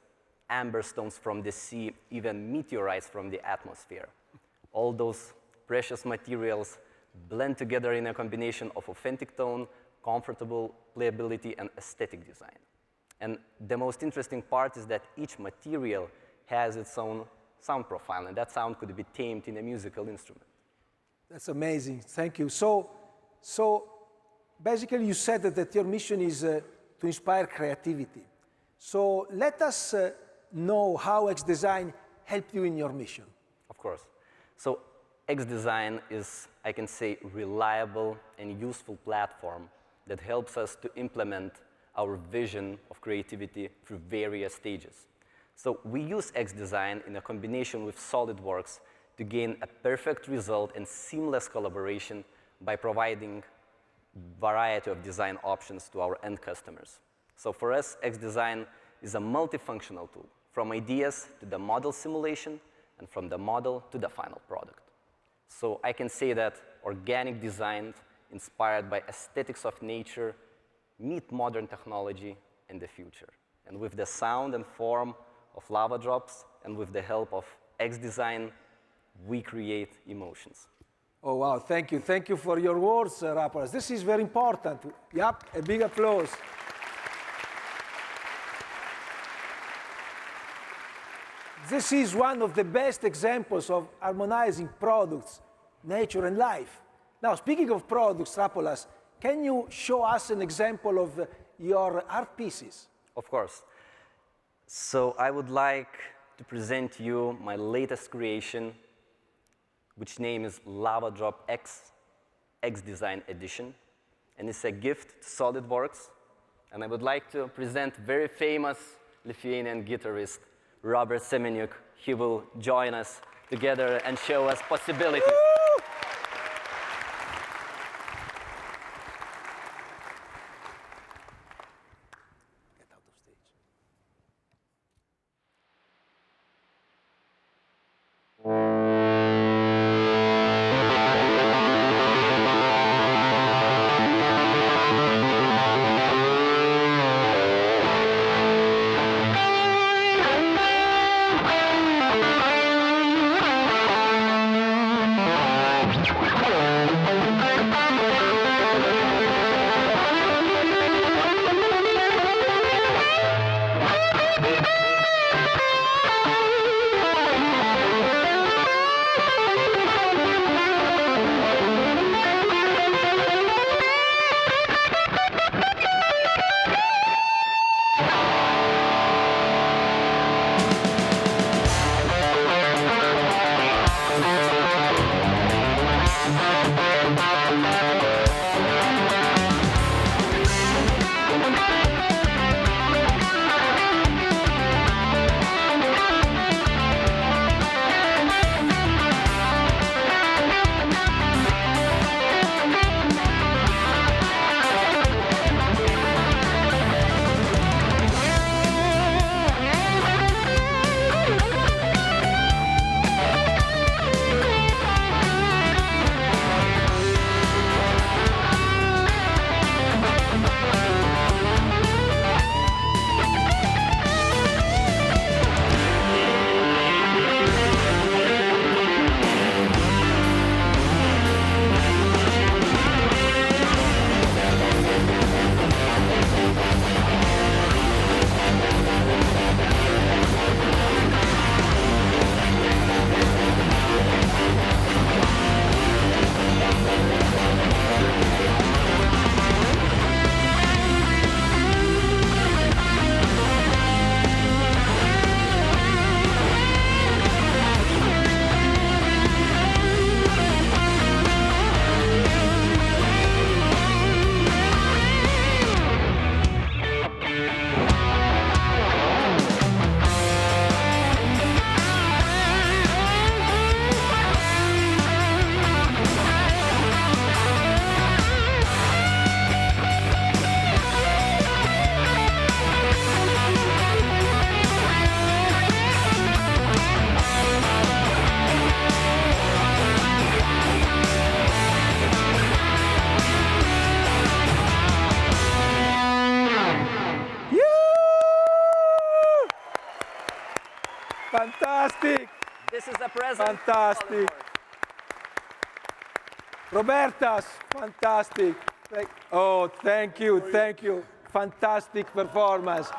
amber stones from the sea, even meteorites from the atmosphere. All those precious materials blend together in a combination of authentic tone, comfortable playability, and aesthetic design. And the most interesting part is that each material has its own sound profile, and that sound could be tamed in a musical instrument. That's amazing. Thank you. So basically, you said that your mission is to inspire creativity. So let us know how X-Design helped you in your mission. Of course. So X-Design is, I can say, reliable and useful platform that helps us to implement our vision of creativity through various stages. So we use X-Design in a combination with SOLIDWORKS to gain a perfect result and seamless collaboration by providing variety of design options to our end customers. So for us, X-Design is a multifunctional tool, from ideas to the model simulation, and from the model to the final product. So I can say that organic design inspired by aesthetics of nature meet modern technology in the future. And with the sound and form of lava drops, and with the help of X-Design, we create emotions. Oh, wow. Thank you. Thank you for your words, Rapolas. This is very important. Yep, a big applause. This is one of the best examples of harmonizing products, nature, and life. Now, speaking of products, Rapolas, can you show us an example of your art pieces? Of course. So I would like to present to you my latest creation, which name is Lava Drop X, X-Design Edition. And it's a gift to SOLIDWORKS. And I would like to present very famous Lithuanian guitarist, Robert Semeniuk. He will join us together and show us possibilities. Woo! Get out of stage. Fantastic! This is a present. Fantastic! Robertas, fantastic. Oh, thank you, thank you. Fantastic performance.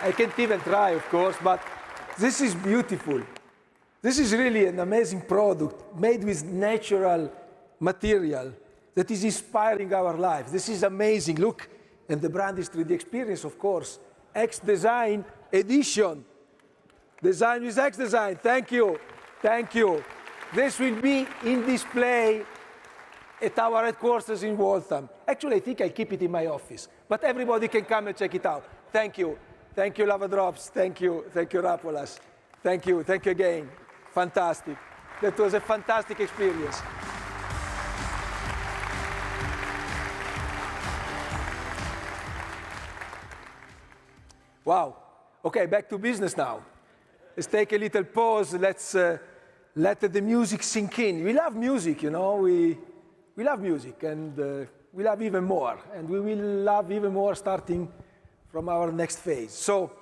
I can't even try, of course, but this is beautiful. This is really an amazing product made with natural material that is inspiring our life. This is amazing. Look, and the brand is 3D Experience, of course. X Design Edition. Design with X Design. Thank you. Thank you. This will be in display at our headquarters in Waltham. Actually, I think I'll keep it in my office, but everybody can come and check it out. Thank you. Thank you, Lava Drops. Thank you. Thank you, Rapolas. Thank you. Thank you again. Fantastic. That was a fantastic experience. Wow. Okay, back to business now. Let's take a little pause. Let's let the music sink in. We love music, you know. We love music, and we love even more. And we will love even more starting from our next phase. So,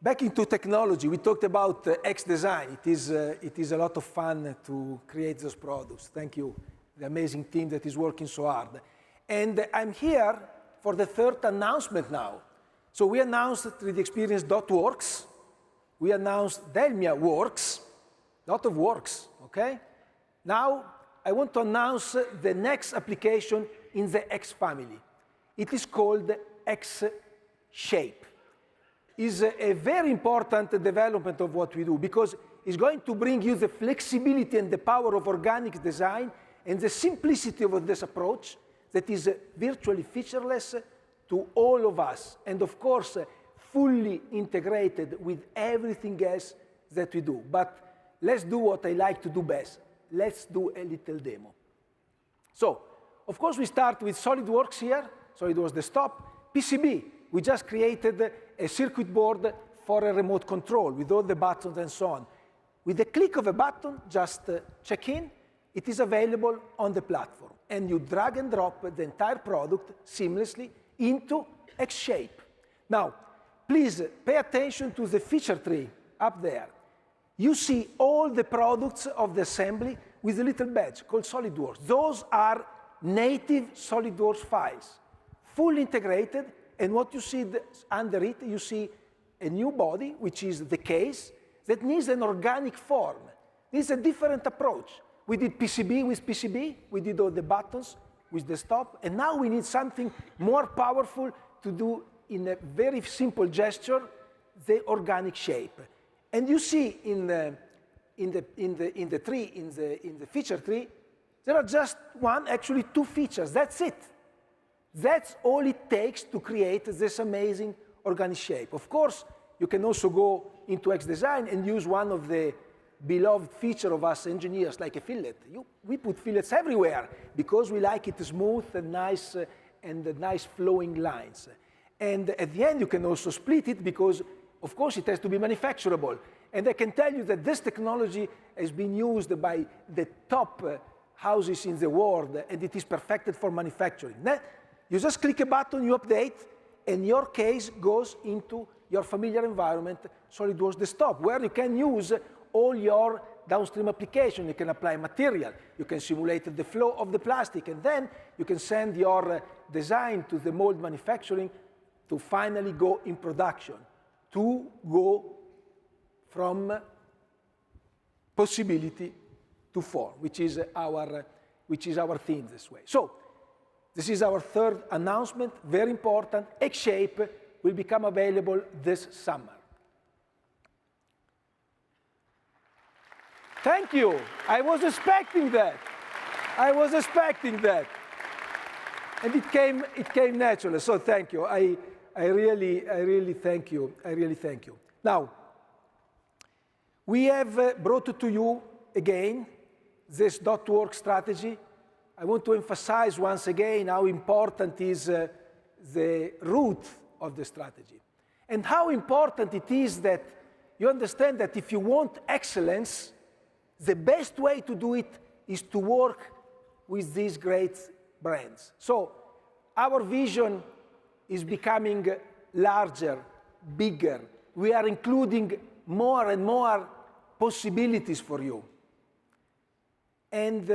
back into technology, we talked about X Design. It is a lot of fun to create those products. Thank you, the amazing team that is working so hard. And I'm here for the third announcement now. So we announced 3D Experience.works. We announced Delmia Works. A lot of works, okay? Now, I want to announce the next application in the X family. It is called X Shape. It's a very important development of what we do because it's going to bring you the flexibility and the power of organic design and the simplicity of this approach that is virtually featureless to all of us, and of course, fully integrated with everything else that we do. But let's do what I like to do best. Let's do a little demo. So, of course, we start with SolidWorks here, SolidWorks Desktop, PCB. We just created a circuit board for a remote control with all the buttons and so on. With the click of a button, just check in, it is available on the platform. And you drag and drop the entire product seamlessly into X Shape. Now, please pay attention to the feature tree up there. You see all the products of the assembly with a little badge called SolidWorks. Those are native SolidWorks files, fully integrated, and what you see under it, you see a new body, which is the case, that needs an organic form. This is a different approach. We did PCB with PCB, we did all the buttons with desktop, and now we need something more powerful to do in a very simple gesture, the organic shape. And you see in the feature tree, there are just actually two features. That's it. That's all it takes to create this amazing organic shape. Of course, you can also go into X Design and use one of the beloved feature of us engineers, like a fillet. We put fillets everywhere because we like it smooth and nice flowing lines. And at the end, you can also split it because, of course, it has to be manufacturable. And I can tell you that this technology has been used by the top houses in the world, and it is perfected for manufacturing. You just click a button, you update, and your case goes into your familiar environment, SolidWorks Desktop, where you can use all your downstream application. You can apply material, you can simulate the flow of the plastic, and then you can send your design to the mold manufacturing to finally go in production, to go from possibility to form, which is our theme this way. So, this is our third announcement, very important. X Shape will become available this summer. Thank you. I was expecting that. I was expecting that. And it came naturally, so thank you. I really thank you. I really thank you. Now, we have brought to you again this .work strategy. I want to emphasize once again how important is the root of the strategy. And how important it is that you understand that if you want excellence, the best way to do it is to work with these great brands. So our vision is becoming larger, bigger. We are including more and more possibilities for you. And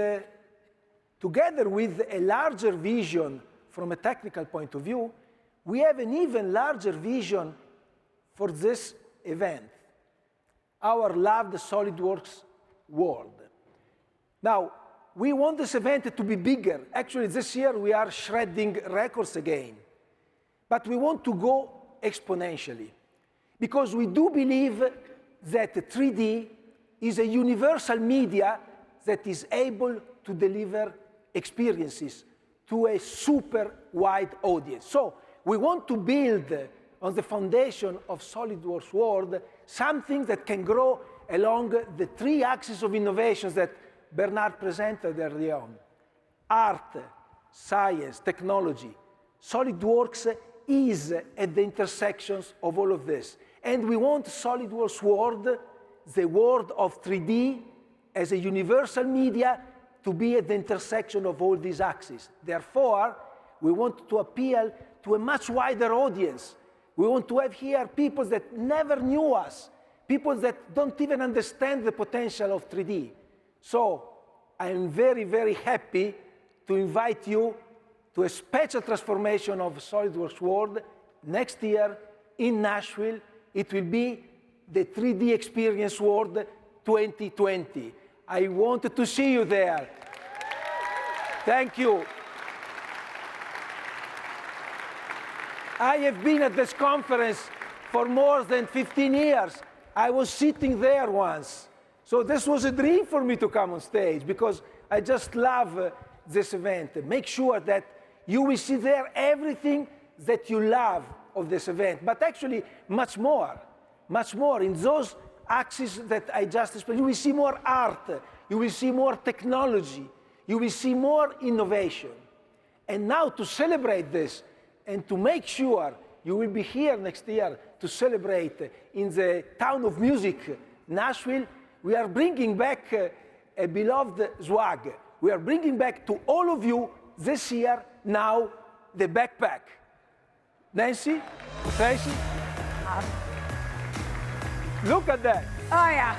together with a larger vision from a technical point of view, we have an even larger vision for this event, our loved SOLIDWORKS World. Now, we want this event to be bigger. Actually, this year we are shredding records again. But we want to go exponentially, because we do believe that 3D is a universal media that is able to deliver experiences to a super wide audience. So we want to build on the foundation of SOLIDWORKS World something that can grow along the three axes of innovations that Bernard presented early on: art, science, technology. SOLIDWORKS is at the intersections of all of this. And we want SOLIDWORKS World, the world of 3D, as a universal media, to be at the intersection of all these axes. Therefore, we want to appeal to a much wider audience. We want to have here people that never knew us, people that don't even understand the potential of 3D. So I am very, very happy to invite you to a special transformation of SOLIDWORKS World next year in Nashville. It will be the 3D Experience World 2020. I want to see you there. Thank you. I have been at this conference for more than 15 years. I was sitting there once. So this was a dream for me to come on stage, because I just love this event. Make sure that you will see there everything that you love of this event, but actually much more. Much more. In those axes that I just explained, you will see more art, you will see more technology, you will see more innovation. And now, to celebrate this and to make sure you will be here next year to celebrate in the town of music, Nashville, we are bringing back a beloved swag. We are bringing back to all of you this year now the backpack. Nancy, Tracy, look at that. Oh, yeah.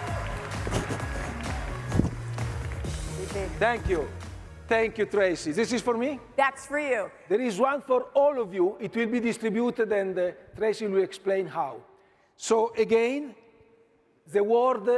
Thank you. Thank you, Tracy. This is for me? That's for you. There is one for all of you. It will be distributed, and Tracy will explain how. So again, the world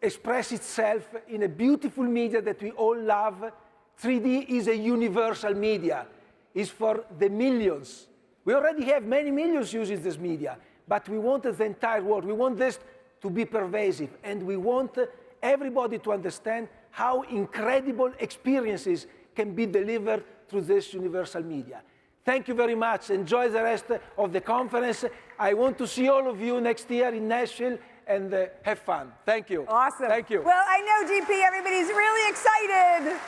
expresses itself in a beautiful media that we all love. 3D is a universal media. It's for the millions. We already have many millions using this media, but we want the entire world. We want this to be pervasive, and we want everybody to understand how incredible experiences can be delivered through this universal media. Thank you very much. Enjoy the rest of the conference. I want to see all of you next year in Nashville, and have fun. Thank you. Awesome. Thank you. Well, I know, GP, everybody's really excited.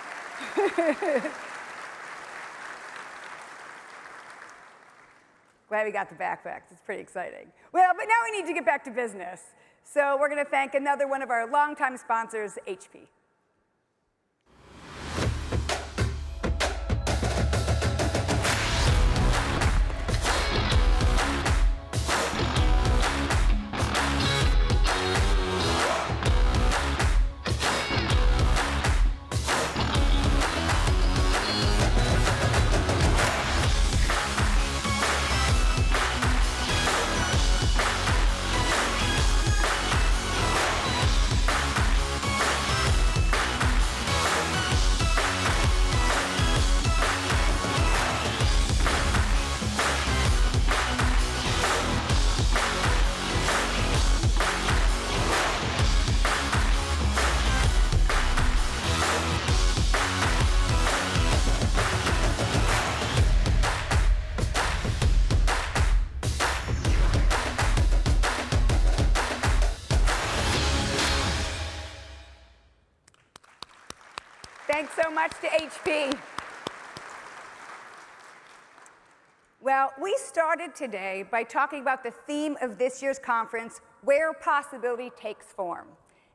Glad we got the backpacks. It's pretty exciting. Well, but now we need to get back to business. So we're going to thank another one of our longtime sponsors, HP. Thanks so much to HP. Well, we started today by talking about the theme of this year's conference, where possibility takes form.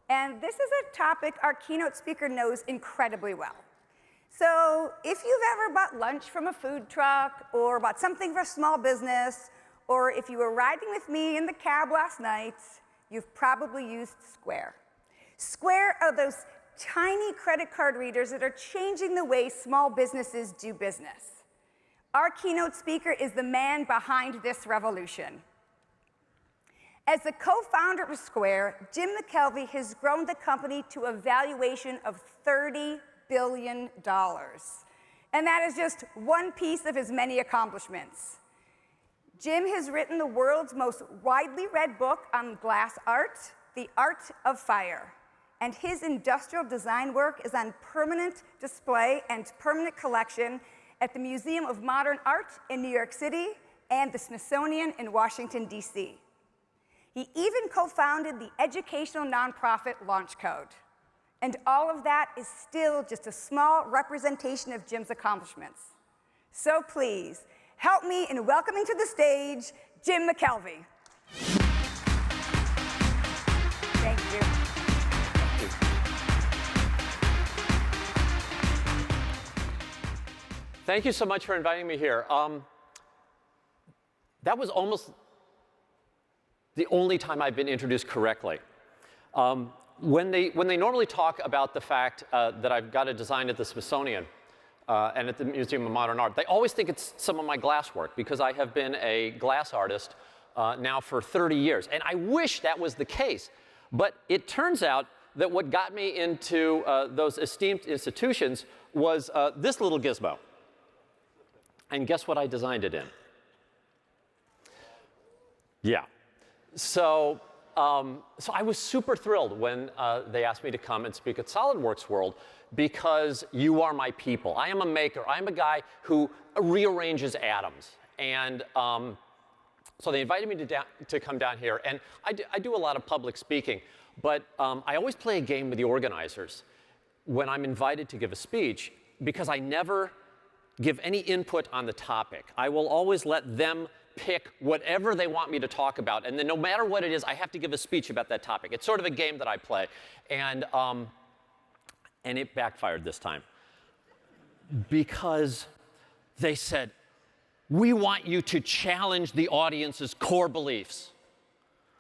And this is a topic our keynote speaker knows incredibly well. So if you've ever bought lunch from a food truck, or bought something for a small business, or if you were riding with me in the cab last night, you've probably used Square. Square are those tiny credit card readers that are changing the way small businesses do business. Our keynote speaker is the man behind this revolution. As the co-founder of Square, Jim McKelvey has grown the company to a valuation of $30 billion. And that is just one piece of his many accomplishments. Jim has written the world's most widely read book on glass art, The Art of Fire. And his industrial design work is on permanent display and permanent collection at the Museum of Modern Art in New York City and the Smithsonian in Washington, D.C. He even co-founded the educational nonprofit Launch Code. And all of that is still just a small representation of Jim's accomplishments. So please, help me in welcoming to the stage, Jim McKelvey. Thank you. Thank you so much for inviting me here. That was almost the only time I've been introduced correctly. When they normally talk about the fact that I've got a design at the Smithsonian and at the Museum of Modern Art, they always think it's some of my glass work because I have been a glass artist now for 30 years. And I wish that was the case. But it turns out that what got me into those esteemed institutions was this little gizmo. And guess what I designed it in? Yeah. So I was super thrilled when they asked me to come and speak at SOLIDWORKS World because you are my people. I am a maker. I'm a guy who rearranges atoms. And so they invited me to come down here. And I do a lot of public speaking. But I always play a game with the organizers when I'm invited to give a speech because I never give any input on the topic. I will always let them pick whatever they want me to talk about, and then no matter what it is, I have to give a speech about that topic. It's sort of a game that I play, and it backfired this time because they said, we want you to challenge the audience's core beliefs.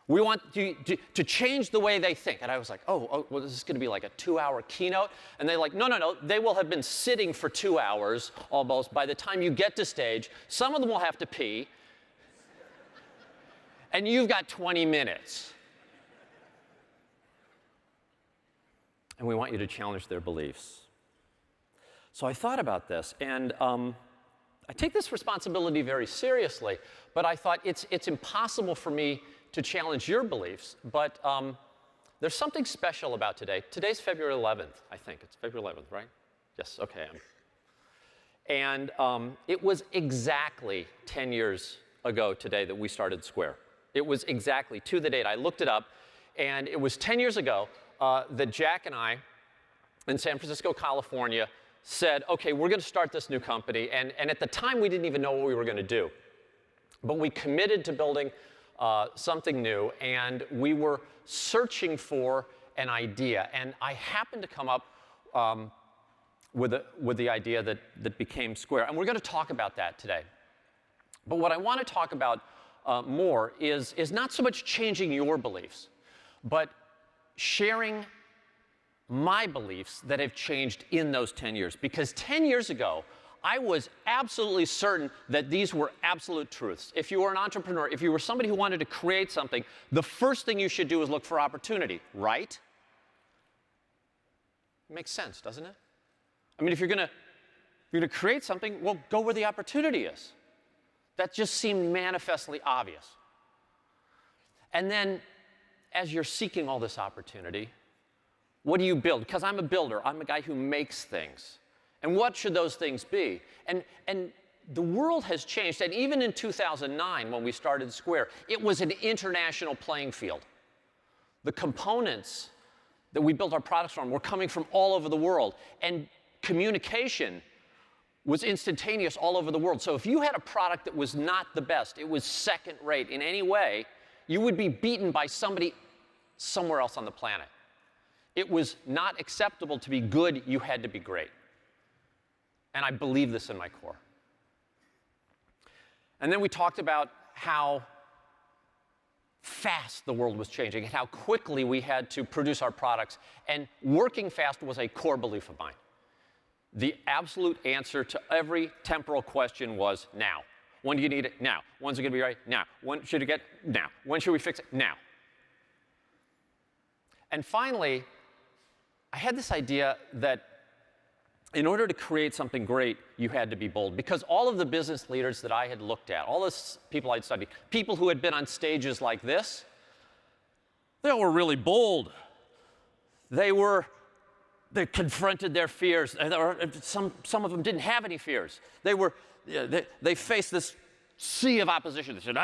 We want you to change the way they think. And I was like, oh, well, this is going to be like a 2-hour keynote? And they're like, no. They will have been sitting for 2 hours almost by the time you get to stage. Some of them will have to pee. And you've got 20 minutes. And we want you to challenge their beliefs. So I thought about this. And I take this responsibility very seriously. But I thought it's impossible for me to challenge your beliefs, but there's something special about today. Today's February 11th, I think. It's February 11th, right? Yes, okay. And it was exactly 10 years ago today that we started Square. It was exactly to the date. I looked it up, and it was 10 years ago that Jack and I in San Francisco, California, said, okay, we're going to start this new company. And at the time, we didn't even know what we were going to do. But we committed to building something new, and we were searching for an idea. And I happened to come up with the idea that became Square. And we're going to talk about that today. But what I want to talk about more is not so much changing your beliefs, but sharing my beliefs that have changed in those 10 years. Because 10 years ago, I was absolutely certain that these were absolute truths. If you were an entrepreneur, if you were somebody who wanted to create something, the first thing you should do is look for opportunity, right? It makes sense, doesn't it? I mean, if you're going to create something, well, go where the opportunity is. That just seemed manifestly obvious. And then, as you're seeking all this opportunity, what do you build? Because I'm a builder. I'm a guy who makes things. And what should those things be? And the world has changed. And even in 2009, when we started Square, it was an international playing field. The components that we built our products from were coming from all over the world. And communication was instantaneous all over the world. So if you had a product that was not the best, it was second rate in any way, you would be beaten by somebody somewhere else on the planet. It was not acceptable to be good, you had to be great. And I believe this in my core. And then we talked about how fast the world was changing and how quickly we had to produce our products. And working fast was a core belief of mine. The absolute answer to every temporal question was now. When do you need it? Now. When's it going to be ready? Now. When should it get? Now. When should we fix it? Now. And finally, I had this idea that in order to create something great, you had to be bold. Because all of the business leaders that I had looked at, all the people I'd studied, people who had been on stages like this, they all were really bold. They confronted their fears. Some of them didn't have any fears. They faced this sea of opposition. They said,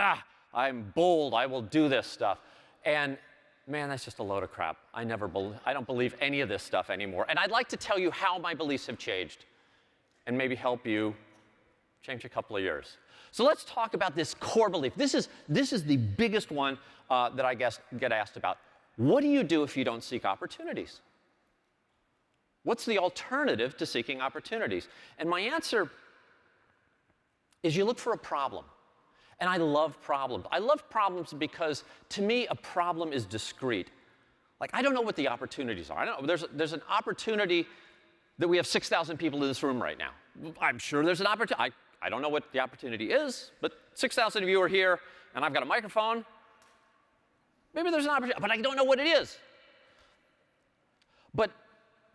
I'm bold, I will do this stuff. And man, that's just a load of crap. I don't believe any of this stuff anymore. And I'd like to tell you how my beliefs have changed and maybe help you change a couple of yours. So let's talk about this core belief. This is the biggest one that I guess get asked about. What do you do if you don't seek opportunities? What's the alternative to seeking opportunities? And my answer is you look for a problem. And I love problems. I love problems because, to me, a problem is discrete. Like, I don't know what the opportunities are. I don't know. There's an opportunity that we have 6,000 people in this room right now. I'm sure there's an opportunity. I don't know what the opportunity is, but 6,000 of you are here, and I've got a microphone. Maybe there's an opportunity, but I don't know what it is. But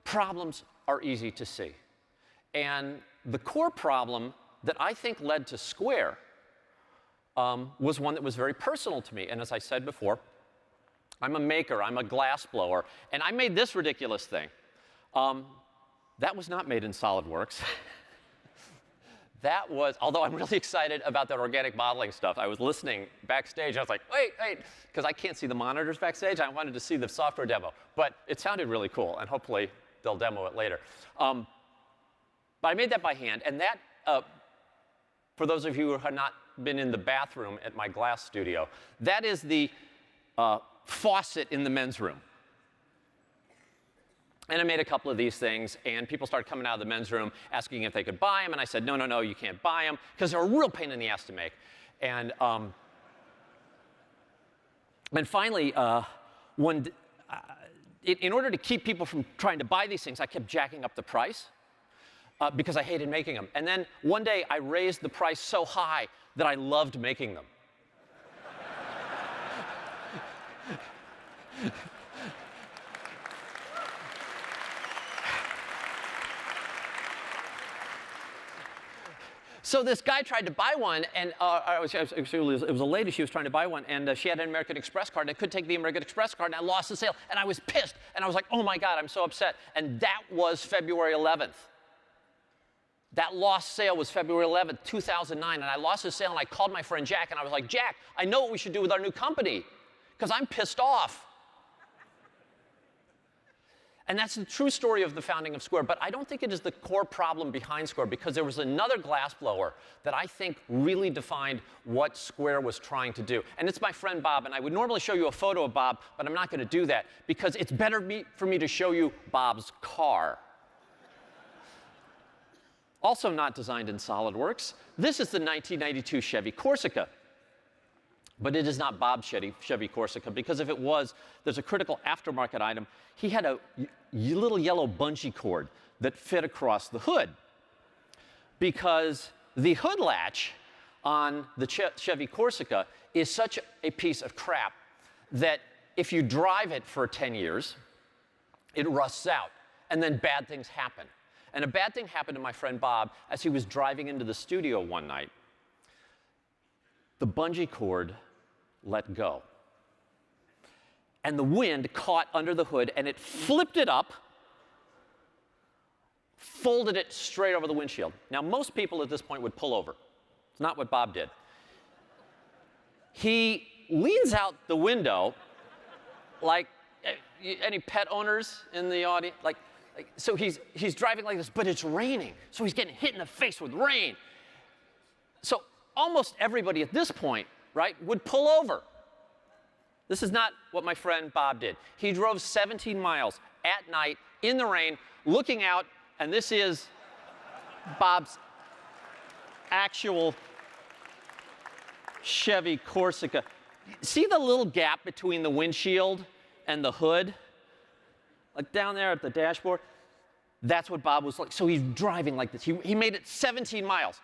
problems are easy to see. And the core problem that I think led to Square was one that was very personal to me. And as I said before, I'm a maker, I'm a glass blower, and I made this ridiculous thing. That was not made in SolidWorks. That was, although I'm really excited about that organic modeling stuff. I was listening backstage. I was like, wait, because I can't see the monitors backstage. I wanted to see the software demo. But it sounded really cool, and hopefully they'll demo it later. But I made that by hand, and that, for those of you who have not been in the bathroom at my glass studio, that is the faucet in the men's room. And I made a couple of these things, and people started coming out of the men's room asking if they could buy them, and I said, no, you can't buy them, because they're a real pain in the ass to make. And finally, in order to keep people from trying to buy these things, I kept jacking up the price because I hated making them. And then one day, I raised the price so high that I loved making them. So this guy tried to buy one, and it was a lady, she was trying to buy one, and she had an American Express card, and I couldn't take the American Express card, and I lost the sale, and I was pissed, and I was like, oh my God, I'm so upset. And that was February 11th. That lost sale was February 11th, 2009, and I lost the sale, and I called my friend Jack, and I was like, Jack, I know what we should do with our new company, because I'm pissed off. And that's the true story of the founding of Square, but I don't think it is the core problem behind Square, because there was another glassblower that I think really defined what Square was trying to do. And it's my friend Bob, and I would normally show you a photo of Bob, but I'm not going to do that, because it's better for me to show you Bob's car. Also not designed in SolidWorks, this is the 1992 Chevy Corsica. But it is not Bob's Chevy Corsica, because if it was, there's a critical aftermarket item. He had a little yellow bungee cord that fit across the hood, because the hood latch on the Chevy Corsica is such a piece of crap that if you drive it for 10 years, it rusts out, and then bad things happen. And a bad thing happened to my friend Bob as he was driving into the studio one night. The bungee cord let go. And the wind caught under the hood, and it flipped it up, folded it straight over the windshield. Now, most people at this point would pull over. It's not what Bob did. He leans out the window, like, any pet owners in the audience? So he's driving like this, but it's raining. So he's getting hit in the face with rain. So almost everybody at this point, right, would pull over. This is not what my friend Bob did. He drove 17 miles at night in the rain, looking out, and this is Bob's actual Chevy Corsica. See the little gap between the windshield and the hood? Like down there at the dashboard? That's what Bob was like. So he's driving like this. He made it 17 miles.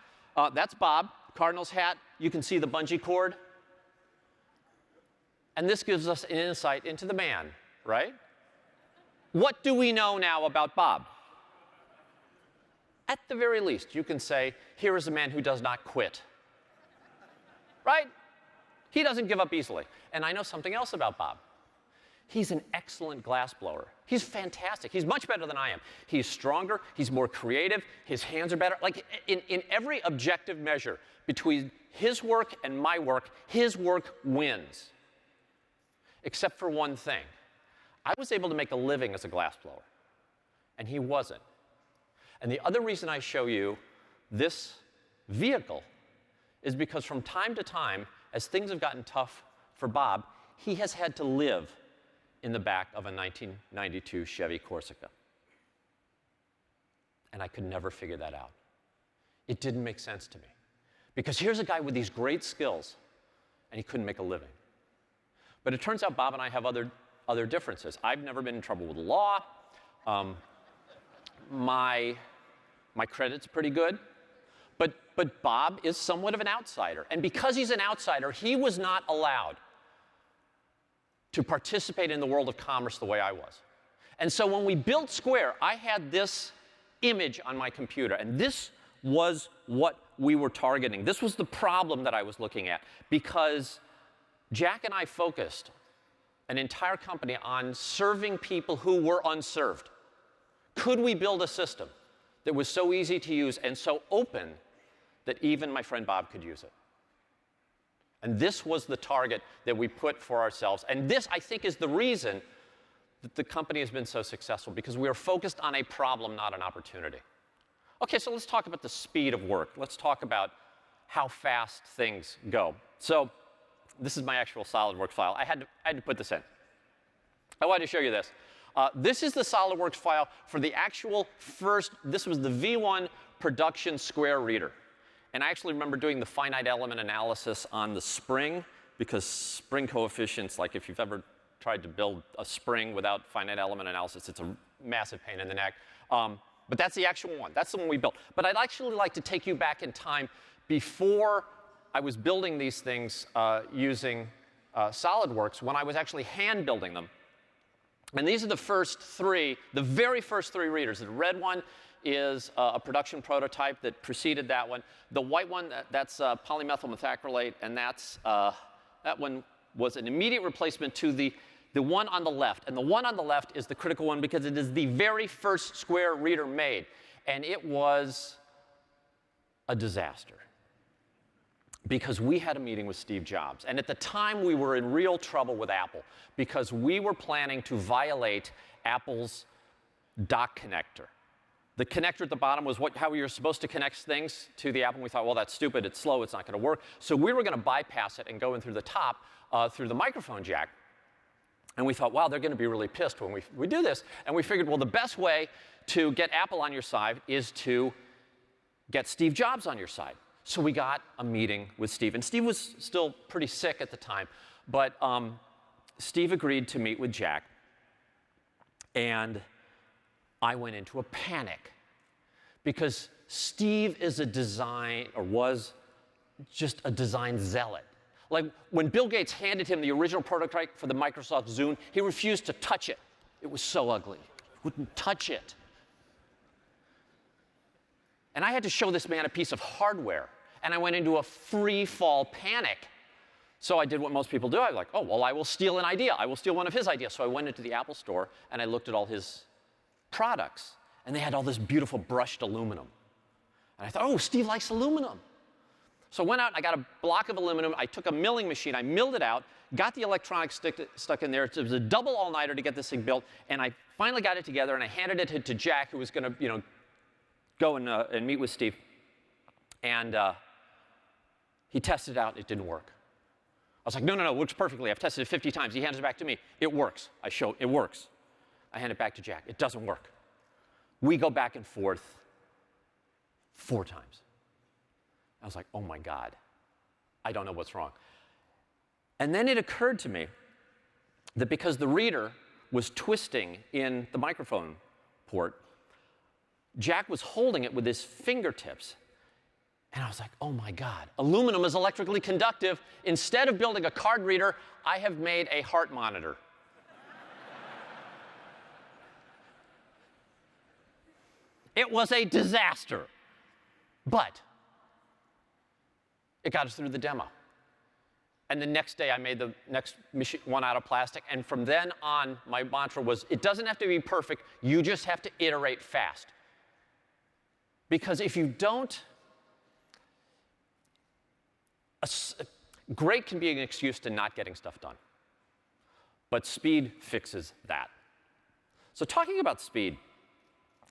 That's Bob. Cardinals hat, you can see the bungee cord. And this gives us an insight into the man, right? What do we know now about Bob? At the very least, you can say, here is a man who does not quit. Right? He doesn't give up easily. And I know something else about Bob. He's an excellent glassblower. He's fantastic. He's much better than I am. He's stronger. He's more creative. His hands are better. Like in every objective measure between his work and my work, his work wins. Except for one thing. I was able to make a living as a glassblower, and he wasn't. And the other reason I show you this vehicle is because from time to time, as things have gotten tough for Bob, he has had to live in the back of a 1992 Chevy Corsica. And I could never figure that out. It didn't make sense to me. Because here's a guy with these great skills, and he couldn't make a living. But it turns out Bob and I have other differences. I've never been in trouble with the law. My credit's pretty good. But Bob is somewhat of an outsider. And because he's an outsider, he was not allowed to participate in the world of commerce the way I was. And so when we built Square, I had this image on my computer. And this was what we were targeting. This was the problem that I was looking at. Because Jack and I focused an entire company on serving people who were unserved. Could we build a system that was so easy to use and so open that even my friend Bob could use it? And this was the target that we put for ourselves. And this, I think, is the reason that the company has been so successful, because we are focused on a problem, not an opportunity. OK, so let's talk about the speed of work. Let's talk about how fast things go. So this is my actual SolidWorks file. I had to put this in. I wanted to show you this. This is the SolidWorks file for the actual first, this was the V1 production Square reader. And I actually remember doing the finite element analysis on the spring, because spring coefficients, like if you've ever tried to build a spring without finite element analysis, it's a massive pain in the neck. But that's the actual one. That's the one we built. But I'd actually like to take you back in time before I was building these things using SolidWorks, when I was actually hand building them. And these are the first three, the very first three readers. The red one is a production prototype that preceded that one. The white one, that's polymethyl methacrylate, and that one was an immediate replacement to the one on the left. And the one on the left is the critical one because it is the very first Square reader made. And it was a disaster, because we had a meeting with Steve Jobs. And at the time, we were in real trouble with Apple, because we were planning to violate Apple's dock connector. The connector at the bottom was how we were supposed to connect things to the Apple. And we thought, well, that's stupid. It's slow. It's not going to work. So we were going to bypass it and go in through the top through the microphone jack. And we thought, wow, they're going to be really pissed when we do this. And we figured, well, the best way to get Apple on your side is to get Steve Jobs on your side. So we got a meeting with Steve. And Steve was still pretty sick at the time. But Steve agreed to meet with Jack. And I went into a panic, because Steve is a design, or was just a design zealot. Like when Bill Gates handed him the original prototype for the Microsoft Zune, he refused to touch it. It was so ugly. He wouldn't touch it. And I had to show this man a piece of hardware. And I went into a free fall panic. So I did what most people do. I was like, oh, well, I will steal an idea. I will steal one of his ideas. So I went into the Apple store, and I looked at all his products. And they had all this beautiful brushed aluminum. And I thought, oh, Steve likes aluminum. So I went out, and I got a block of aluminum. I took a milling machine. I milled it out, got the electronics stuck in there. It was a double all-nighter to get this thing built. And I finally got it together, and I handed it to Jack, who was going to, go and meet with Steve. And he tested it out. It didn't work. I was like, no, it works perfectly. I've tested it 50 times. He hands it back to me. It works. I show it works. I hand it back to Jack. It doesn't work. We go back and forth 4 times. I was like, oh, my God. I don't know what's wrong. And then it occurred to me that because the reader was twisting in the microphone port, Jack was holding it with his fingertips. And I was like, oh my God, aluminum is electrically conductive. Instead of building a card reader, I have made a heart monitor. It was a disaster, but it got us through the demo. And the next day, I made the next one out of plastic. And from then on, my mantra was, it doesn't have to be perfect. You just have to iterate fast. Because if you don't, great can be an excuse to not getting stuff done. But speed fixes that. So talking about speed,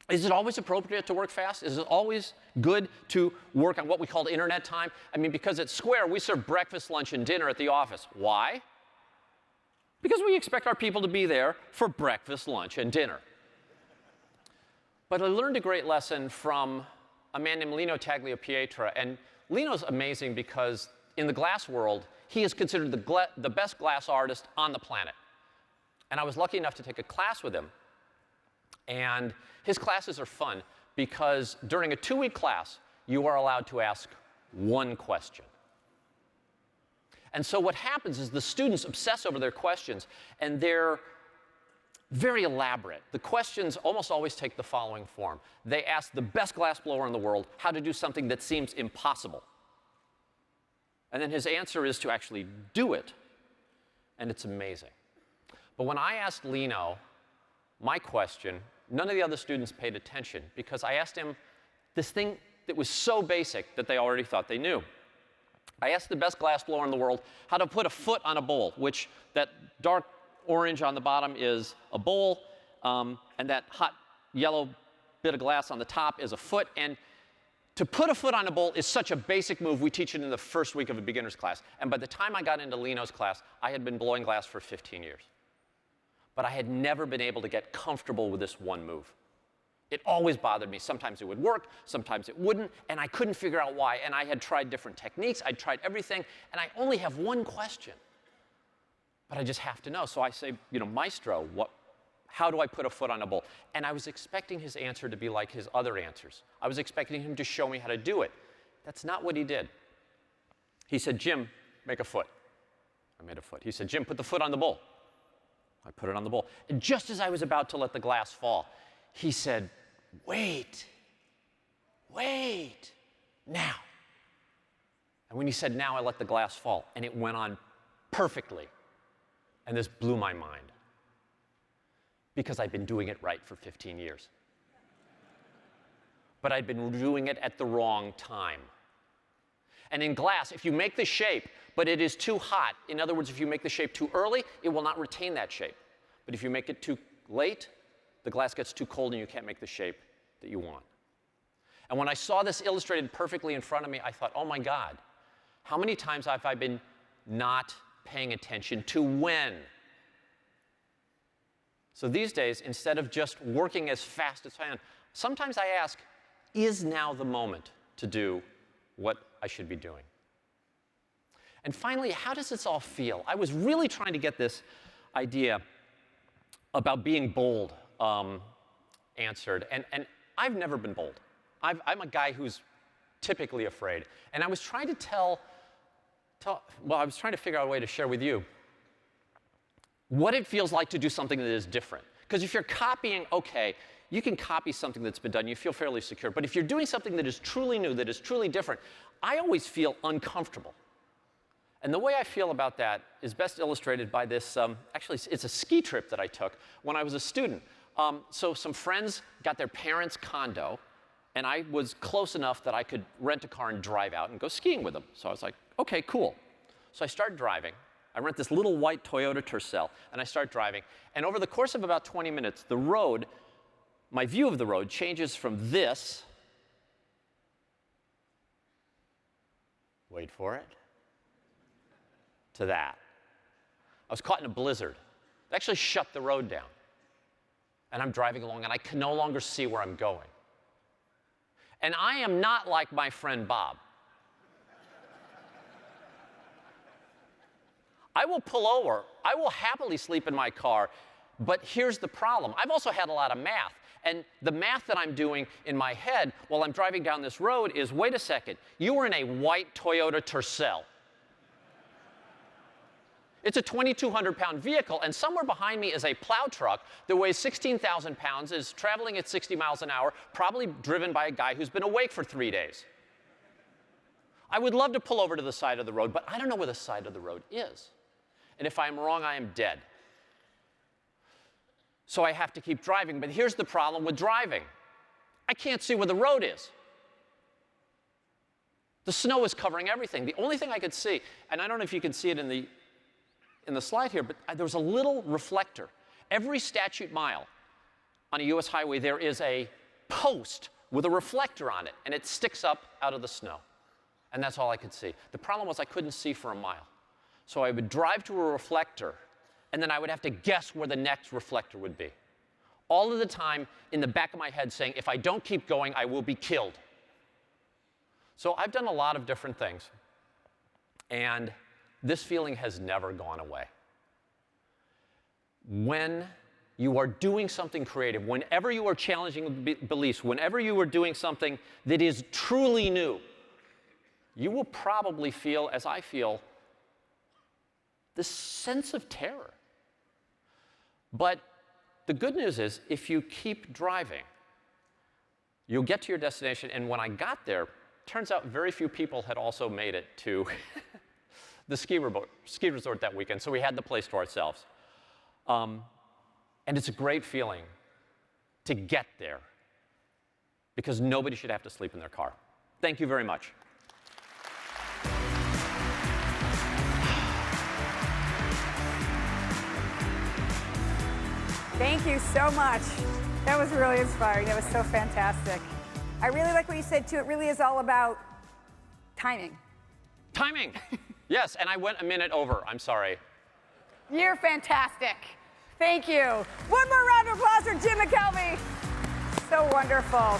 is it always appropriate to work fast? Is it always good to work on what we call internet time? I mean, because at Square, we serve breakfast, lunch, and dinner at the office. Why? Because we expect our people to be there for breakfast, lunch, and dinner. But I learned a great lesson from a man named Lino Tagliapietra. And Lino's amazing because in the glass world, he is considered the best glass artist on the planet. And I was lucky enough to take a class with him. And his classes are fun because during a 2-week class, you are allowed to ask one question. And so what happens is the students obsess over their questions, and they're very elaborate. The questions almost always take the following form. They ask the best glass blower in the world how to do something that seems impossible. And then his answer is to actually do it, and it's amazing. But when I asked Lino my question, none of the other students paid attention because I asked him this thing that was so basic that they already thought they knew. I asked the best glass blower in the world how to put a foot on a bowl, which that dark orange on the bottom is a bowl, and that hot yellow bit of glass on the top is a foot. And to put a foot on a bowl is such a basic move, we teach it in the first week of a beginner's class. And by the time I got into Lino's class, I had been blowing glass for 15 years. But I had never been able to get comfortable with this one move. It always bothered me. Sometimes it would work, sometimes it wouldn't, and I couldn't figure out why. And I had tried different techniques, I'd tried everything, and I only have one question. But I just have to know. So I say, you know, Maestro, how do I put a foot on a bowl? And I was expecting his answer to be like his other answers. I was expecting him to show me how to do it. That's not what he did. He said, Jim, make a foot. I made a foot. He said, Jim, put the foot on the bowl. I put it on the bowl. And just as I was about to let the glass fall, he said, wait, now. And when he said now, I let the glass fall, and it went on perfectly. And this blew my mind because I'd been doing it right for 15 years. But I'd been doing it at the wrong time. And in glass, if you make the shape, but it is too hot, in other words, if you make the shape too early, it will not retain that shape. But if you make it too late, the glass gets too cold and you can't make the shape that you want. And when I saw this illustrated perfectly in front of me, I thought, oh my God, how many times have I been not paying attention to when? So these days, instead of just working as fast as I can, sometimes I ask, is now the moment to do what I should be doing? And finally, how does this all feel? I was really trying to get this idea about being bold answered. And I've never been bold. I'm a guy who's typically afraid. And I was trying to I was trying to figure out a way to share with you what it feels like to do something that is different. Because if you're copying, okay, you can copy something that's been done, you feel fairly secure. But if you're doing something that is truly new, that is truly different, I always feel uncomfortable. And the way I feel about that is best illustrated by this, actually, it's a ski trip that I took when I was a student. So some friends got their parents' condo, and I was close enough that I could rent a car and drive out and go skiing with them. So I was like, okay, cool. So I started driving. I rent this little white Toyota Tercel, and I start driving. And over the course of about 20 minutes, the road, my view of the road changes from this, wait for it, to that. I was caught in a blizzard. They actually shut the road down. And I'm driving along, and I can no longer see where I'm going. And I am not like my friend Bob. I will pull over. I will happily sleep in my car. But here's the problem. I've also had a lot of math. And the math that I'm doing in my head while I'm driving down this road is, wait a second, you were in a white Toyota Tercel. It's a 2,200-pound vehicle, and somewhere behind me is a plow truck that weighs 16,000 pounds, is traveling at 60 miles an hour, probably driven by a guy who's been awake for 3 days. I would love to pull over to the side of the road, but I don't know where the side of the road is. And if I'm wrong, I am dead. So I have to keep driving. But here's the problem with driving. I can't see where the road is. The snow is covering everything. The only thing I could see, and I don't know if you can see it in the slide here, but there was a little reflector. Every statute mile on a US highway, there is a post with a reflector on it, and it sticks up out of the snow. And that's all I could see. The problem was I couldn't see for a mile. So I would drive to a reflector, and then I would have to guess where the next reflector would be. All of the time in the back of my head saying, if I don't keep going, I will be killed. So I've done a lot of different things. And this feeling has never gone away. When you are doing something creative, whenever you are challenging beliefs, whenever you are doing something that is truly new, you will probably feel, as I feel, this sense of terror. But the good news is, if you keep driving, you'll get to your destination. And when I got there, turns out very few people had also made it to the ski resort that weekend, so we had the place to ourselves. And it's a great feeling to get there, because nobody should have to sleep in their car. Thank you very much. Thank you so much. That was really inspiring. That was so fantastic. I really like what you said, too. It really is all about timing. Timing! Yes, and I went a minute over. I'm sorry. You're fantastic. Thank you. One more round of applause for Jim McKelvey. So wonderful.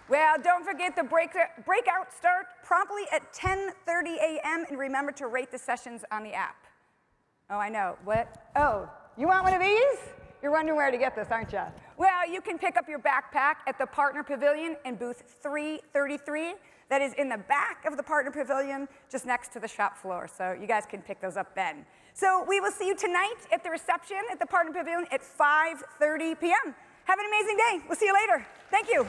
Well, don't forget the breakout start promptly at 10:30 a.m. And remember to rate the sessions on the app. Oh, I know. What? Oh, you want one of these? You're wondering where to get this, aren't you? Well, you can pick up your backpack at the Partner Pavilion in booth 333. That is in the back of the Partner Pavilion, just next to the shop floor. So you guys can pick those up then. So we will see you tonight at the reception at the Partner Pavilion at 5:30 p.m. Have an amazing day. We'll see you later. Thank you.